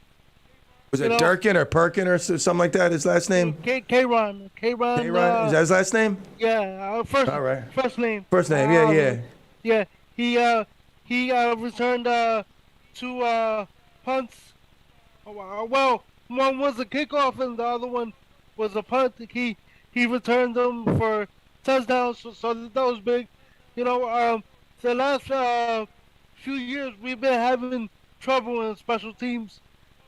Was it Durkin or Perkin or something like that? His last name? K-Ron. K-Ron. Is that his last name? Yeah. First name. First name. Yeah. Yeah. He returned 2 punts. Well, one was a kickoff and the other one was a punt. He returned them for touchdowns, so that was big. The last few years we've been having trouble in special teams.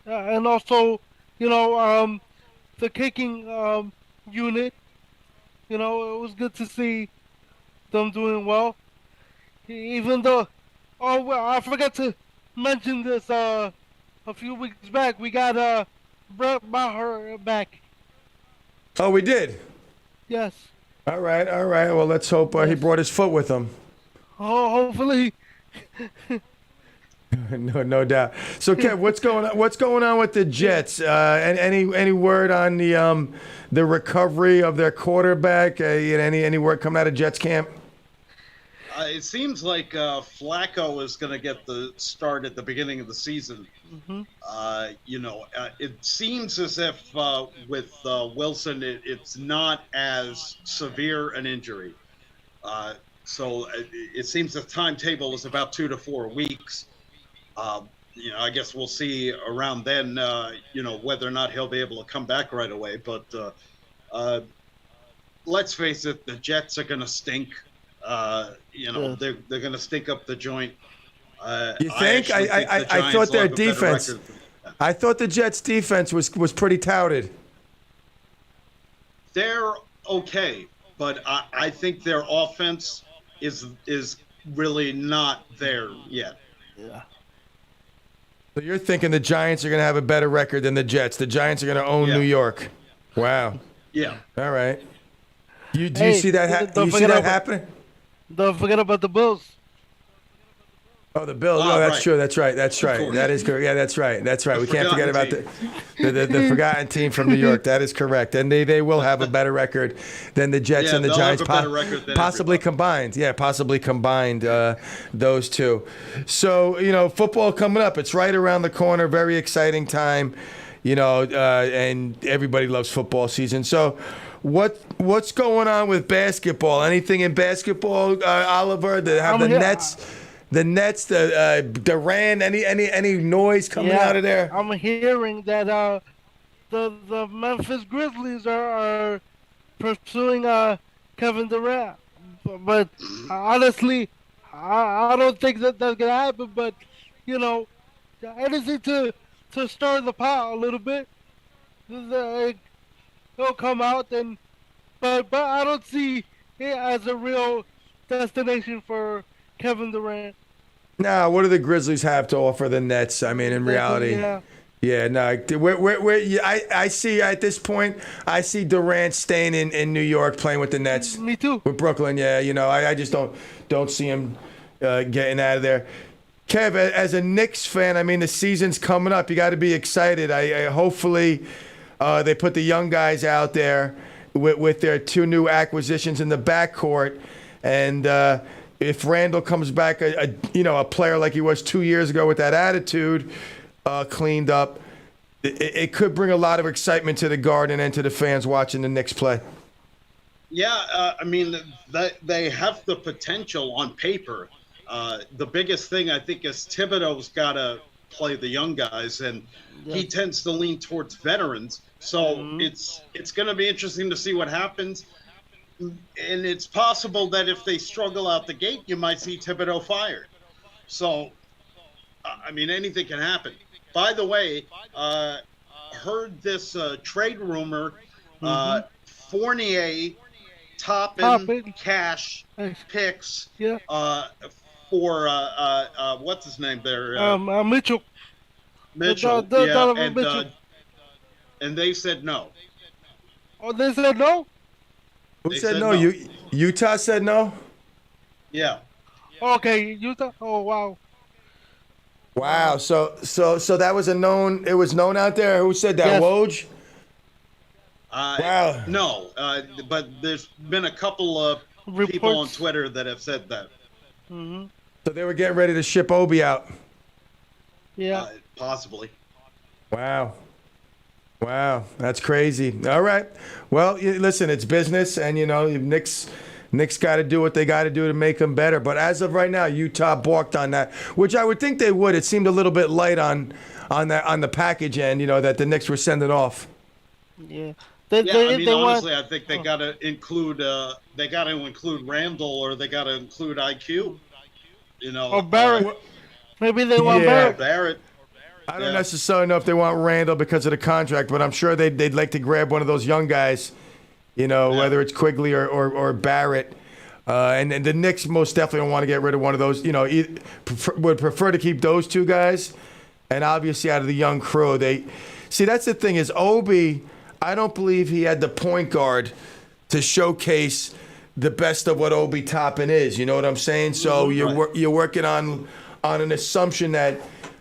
And also, the kicking unit, it was good to see them doing well. Even though, I forgot to mention this a few weeks back, we got Brett Maher back. Oh, we did? Yes. All right. Well, let's hope he brought his foot with him. Oh, hopefully. No doubt. So, Kev, what's going on with the Jets? And any word on the recovery of their quarterback? Any word coming out of Jets camp? It seems like Flacco is going to get the start at the beginning of the season. Mm-hmm. It seems as if with Wilson, it's not as severe an injury. So it seems the timetable is about 2 to 4 weeks. I guess we'll see around then, whether or not he'll be able to come back right away. But let's face it, the Jets are going to stink. They're going to stink up the joint. You think? I thought their defense. I thought the Jets' defense was pretty touted. They're okay, but I think their offense is really not there yet. Yeah. So you're thinking the Giants are going to have a better record than the Jets. The Giants are going to own New York. Wow. Yeah. All right. Do you see that happening? Don't forget about the Bills. Oh, the Bills. Oh, that's true. That's right. That is correct. Yeah, that's right. We can't forget about the forgotten team from New York. That is correct. And they will have a better record than the Jets and the Giants, possibly combined. Yeah, possibly combined, those two. So, football coming up. It's right around the corner. Very exciting time, and everybody loves football season. So, what's going on with basketball? Anything in basketball, Oliver? The Nets, the Durant, any noise coming out of there? I'm hearing that the Memphis Grizzlies are pursuing Kevin Durant, but honestly, I don't think that's gonna happen. But anything to stir the pot a little bit, he'll come out but I don't see it as a real destination for Kevin Durant. Now, what do the Grizzlies have to offer the Nets? I mean, in reality, I see at this point, I see Durant staying in New York playing with the Nets. Me too. With Brooklyn, I just don't see him getting out of there. Kev, as a Knicks fan, I mean, the season's coming up. You got to be excited. Hopefully they put the young guys out there with their 2 new acquisitions in the backcourt, and if Randall comes back, a player like he was 2 years ago with that attitude, cleaned up, it could bring a lot of excitement to the Garden and to the fans watching the Knicks play. Yeah, they have the potential on paper. The biggest thing I think is Thibodeau's got to play the young guys, and he tends to lean towards veterans. So it's going to be interesting to see what happens. And it's possible that if they struggle out the gate, you might see Thibodeau fired. So, anything can happen. By the way, heard this trade rumor, Fournier topping cash picks for, what's his name there? Mitchell. Mitchell, Mitchell. And they said no. Oh, they said no? Who said no? Utah said no? Yeah. Okay, Utah. Oh, wow. Wow. So that was it was known out there. Who said that? Yes. Woj? Wow. No, but there's been a couple of people on Twitter that have said that. Mm-hmm. So they were getting ready to ship Obi out. Yeah. Possibly. Wow, that's crazy. All right. Well, listen, it's business, and Knicks got to do what they got to do to make them better. But as of right now, Utah balked on that, which I would think they would. It seemed a little bit light on the package end, that the Knicks were sending off. Yeah. Honestly, I think they got to include Randall, or they got to include IQ. Or Barrett. Maybe they want Barrett. I don't necessarily know if they want Randall because of the contract, but I'm sure they'd like to grab one of those young guys, whether it's Quigley or Barrett. And the Knicks most definitely don't want to get rid of one of those. Would prefer to keep those 2 guys. And obviously out of the young crew, that's the thing is Obi, I don't believe he had the point guard to showcase the best of what Obi Toppin is. You know what I'm saying? So you're working on an assumption that,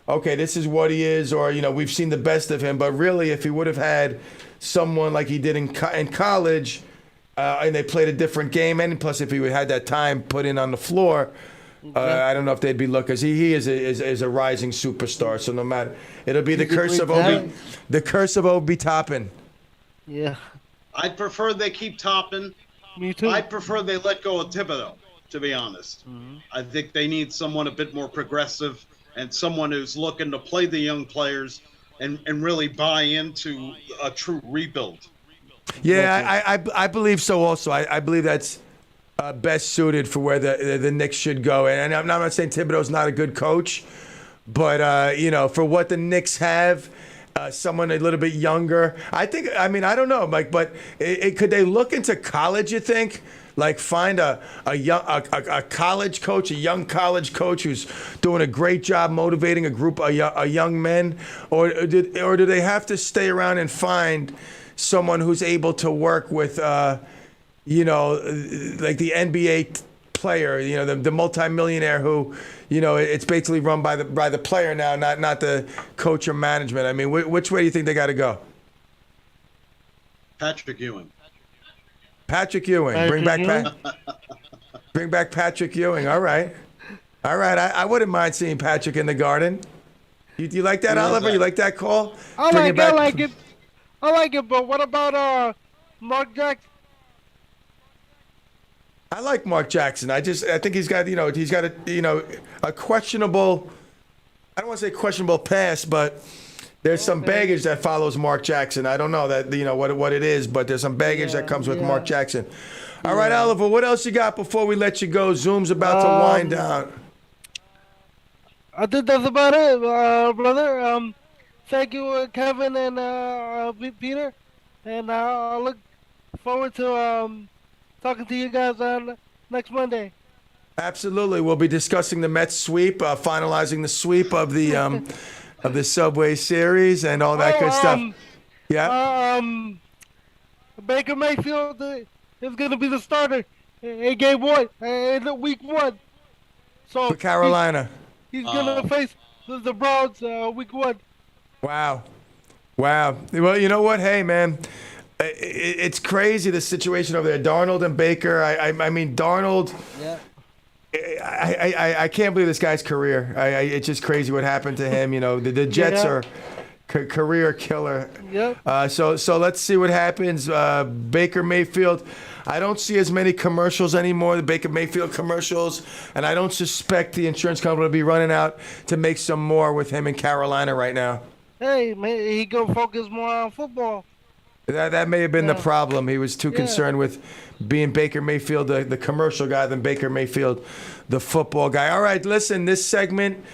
okay, this is what he is, or, we've seen the best of him. But really, if he would have had someone like he did in college, and they played a different game, and plus if he had that time put in on the floor, I don't know if they'd be looking. Because he is a rising superstar. So no matter, it'll be the curse of Obi Toppin. Yeah. I'd prefer they keep Toppin. Me too. I'd prefer they let go of Thibodeau, to be honest. Mm-hmm. I think they need someone a bit more progressive and someone who's looking to play the young players and really buy into a true rebuild. Yeah, I believe so also. I believe that's best suited for where the Knicks should go. And I'm not saying Thibodeau's not a good coach, but, for what the Knicks have, someone a little bit younger. I don't know, Mike, but could they look into college, you think? Like find a college coach, a young college coach who's doing a great job motivating a group of young men? Or do they have to stay around and find someone who's able to work with, like the NBA player, the multimillionaire who, it's basically run by the player now, not the coach or management. I mean, which way do you think they got to go? Patrick Ewing. Bring back Patrick Ewing. All right. I wouldn't mind seeing Patrick in the Garden. You like that, Oliver? You like that call? I like it. But what about Mark Jackson? I like Mark Jackson. I think he's got a questionable. I don't want to say questionable past, but there's some baggage that follows Mark Jackson. I don't know that what it is, but there's some baggage that comes with Mark Jackson. All right, Oliver, what else you got before we let you go? Zoom's about to wind down. I think that's about it, brother. Thank you, Kevin and Peter, and I look forward to talking to you guys on next Monday. Absolutely, we'll be discussing the Mets sweep, finalizing the sweep of the Subway Series and all that good stuff. Yeah. Baker Mayfield is going to be the starter in game one, in week one. So for Carolina. He's going to face the Browns week one. Wow. Well, you know what? Hey, man, it's crazy, the situation over there. Darnold and Baker. I mean, Darnold. Yeah. I can't believe this guy's career. It's just crazy what happened to him. The Jets are career killer. Yep. So let's see what happens. Baker Mayfield. I don't see as many commercials anymore, the Baker Mayfield commercials, and I don't suspect the insurance company will be running out to make some more with him in Carolina right now. Hey, man, he gonna focus more on football. That may have been the problem. He was too concerned with being Baker Mayfield, the commercial guy, than Baker Mayfield, the football guy. All right, listen, this segment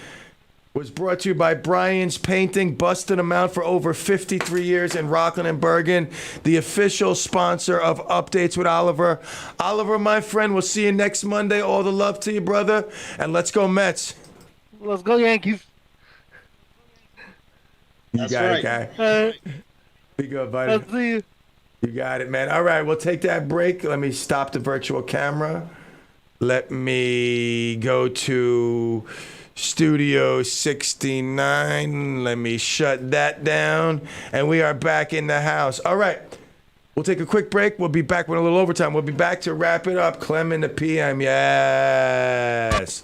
was brought to you by Brian's Painting, busting them out for over 53 years in Rockland and Bergen, the official sponsor of Updates with Oliver. Oliver, my friend, we'll see you next Monday. All the love to you, brother, and let's go Mets. Let's go Yankees. You got it, guy. Be good, buddy. I'll see you. You got it, man. All right, we'll take that break. Let me stop the virtual camera. Let me go to Studio 69. Let me shut that down. And we are back in the house. All right. We'll take a quick break. We'll be back with a little overtime. We'll be back to wrap it up. Clem in the PM. Yes.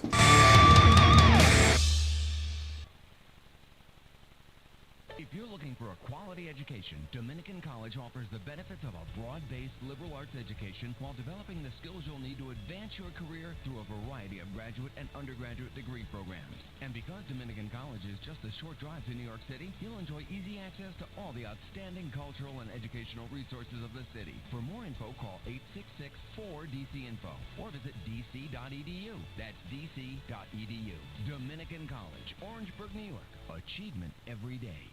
Education, Dominican College offers the benefits of a broad-based liberal arts education while developing the skills you'll need to advance your career through a variety of graduate and undergraduate degree programs. And because Dominican College is just a short drive to New York City, you'll enjoy easy access to all the outstanding cultural and educational resources of the city. For more info, call 866-4DC-INFO or visit dc.edu. That's dc.edu. Dominican College, Orangeburg, New York. Achievement every day.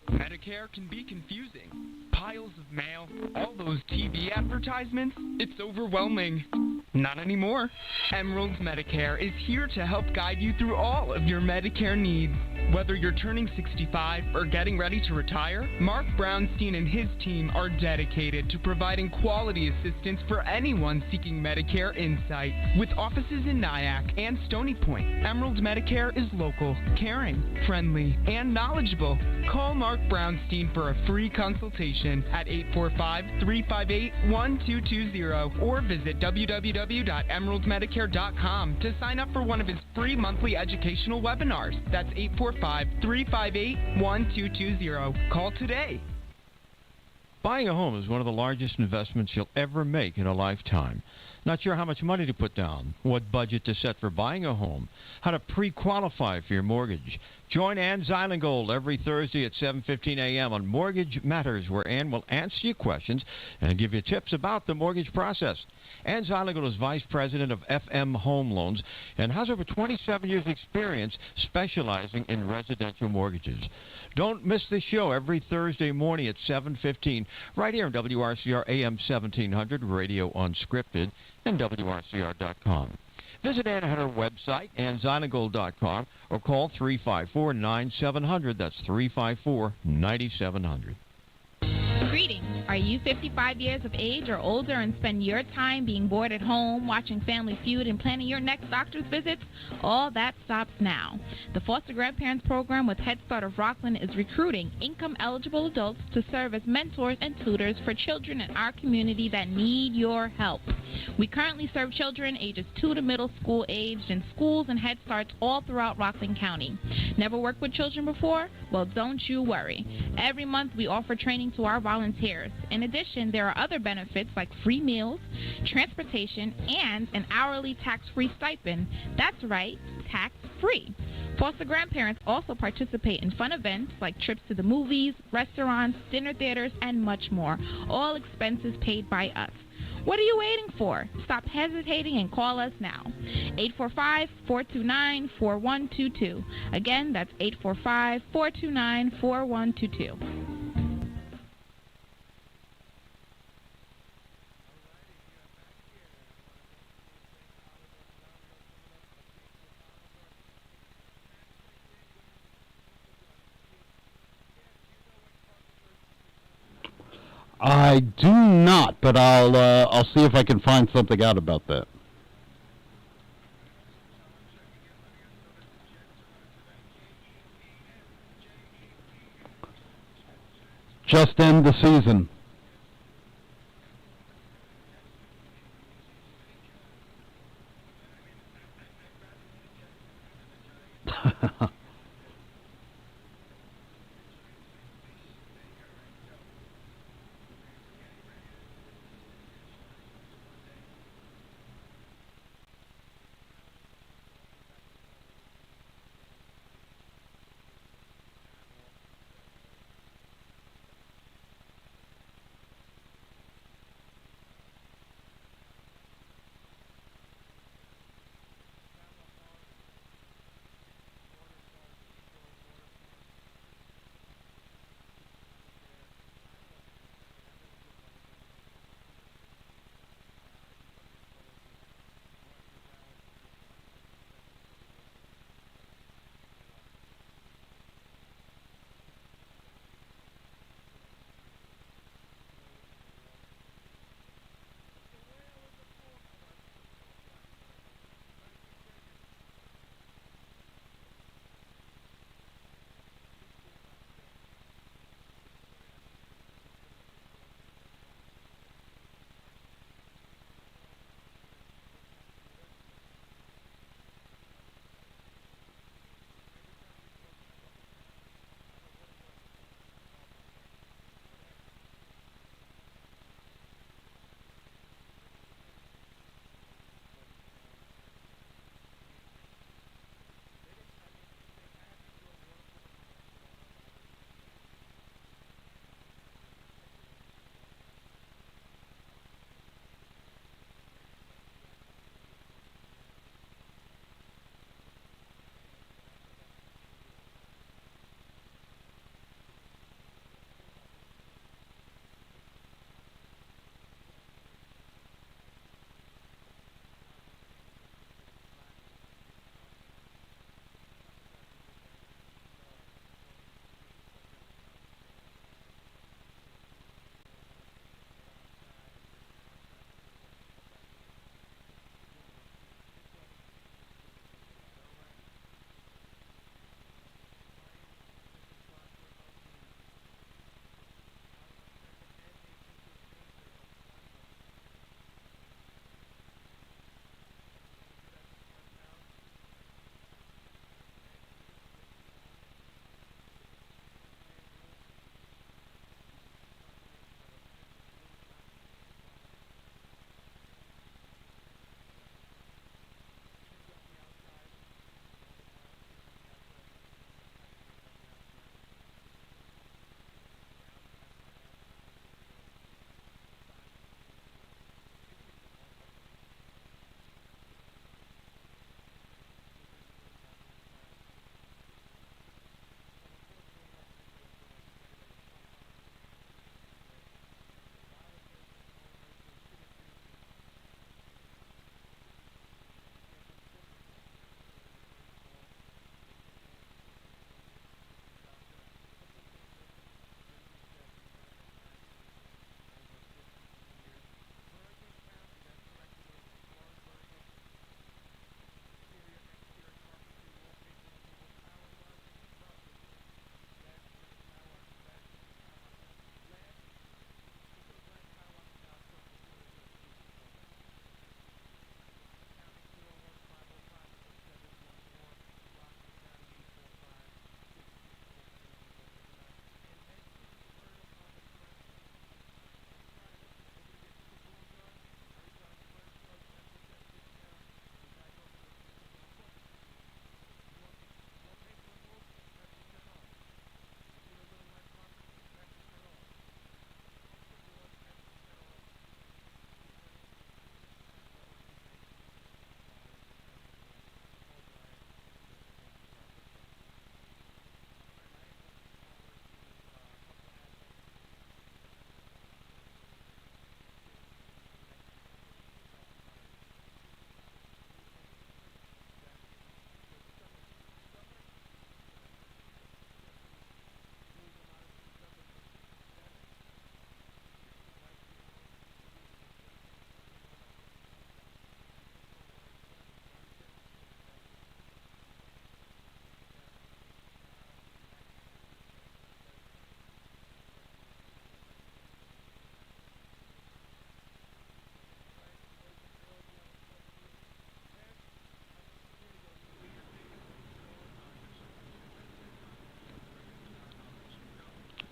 Medicare can be confusing. Piles of mail, all those TV advertisements, it's overwhelming. Not anymore. Emerald's Medicare is here to help guide you through all of your Medicare needs. Whether you're turning 65 or getting ready to retire, Mark Brownstein and his team are dedicated to providing quality assistance for anyone seeking Medicare insight. With offices in Nyack and Stony Point, Emerald Medicare is local, caring, friendly, and knowledgeable. Call Mark Brownstein for a free consultation at 845-358-1220 or visit www.emeraldmedicare.com to sign up for one of his free monthly educational webinars. That's 845-358-1220. Call today. Buying a home is one of the largest investments you'll ever make in a lifetime. Not sure how much money to put down, what budget to set for buying a home, how to pre-qualify for your mortgage. Join Ann Zeilengold every Thursday at 7:15 a.m. on Mortgage Matters, where Ann will answer your questions and give you tips about the mortgage process. Ann Zeilengold is Vice President of FM Home Loans and has over 27 years' experience specializing in residential mortgages. Don't miss the show every Thursday morning at 7:15 right here on WRCR AM 1700, Radio Unscripted, and WRCR.com. Visit Ann at her website, AnnZeilengold.com, or call 354-9700. That's 354-9700. Greetings. Are you 55 years of age or older and spend your time being bored at home, watching Family Feud, and planning your next doctor's visits? All that stops now. The Foster Grandparents Program with Head Start of Rockland is recruiting income-eligible adults to serve as mentors and tutors for children in our community that need your help. We currently serve children ages 2 to middle school aged in schools and Head Starts all throughout Rockland County. Never worked with children before? Well, don't you worry. Every month we offer training to our volunteers. In addition, there are other benefits like free meals, transportation, and an hourly tax-free stipend. That's right, tax-free. Foster grandparents also participate in fun events like trips to the movies, restaurants, dinner theaters, and much more. All expenses paid by us. What are you waiting for? Stop hesitating and call us now. 845-429-4122. Again, that's 845-429-4122. I do not, but I'll see if I can find something out about that. Just end the season.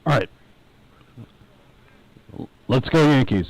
All right. Let's go Yankees.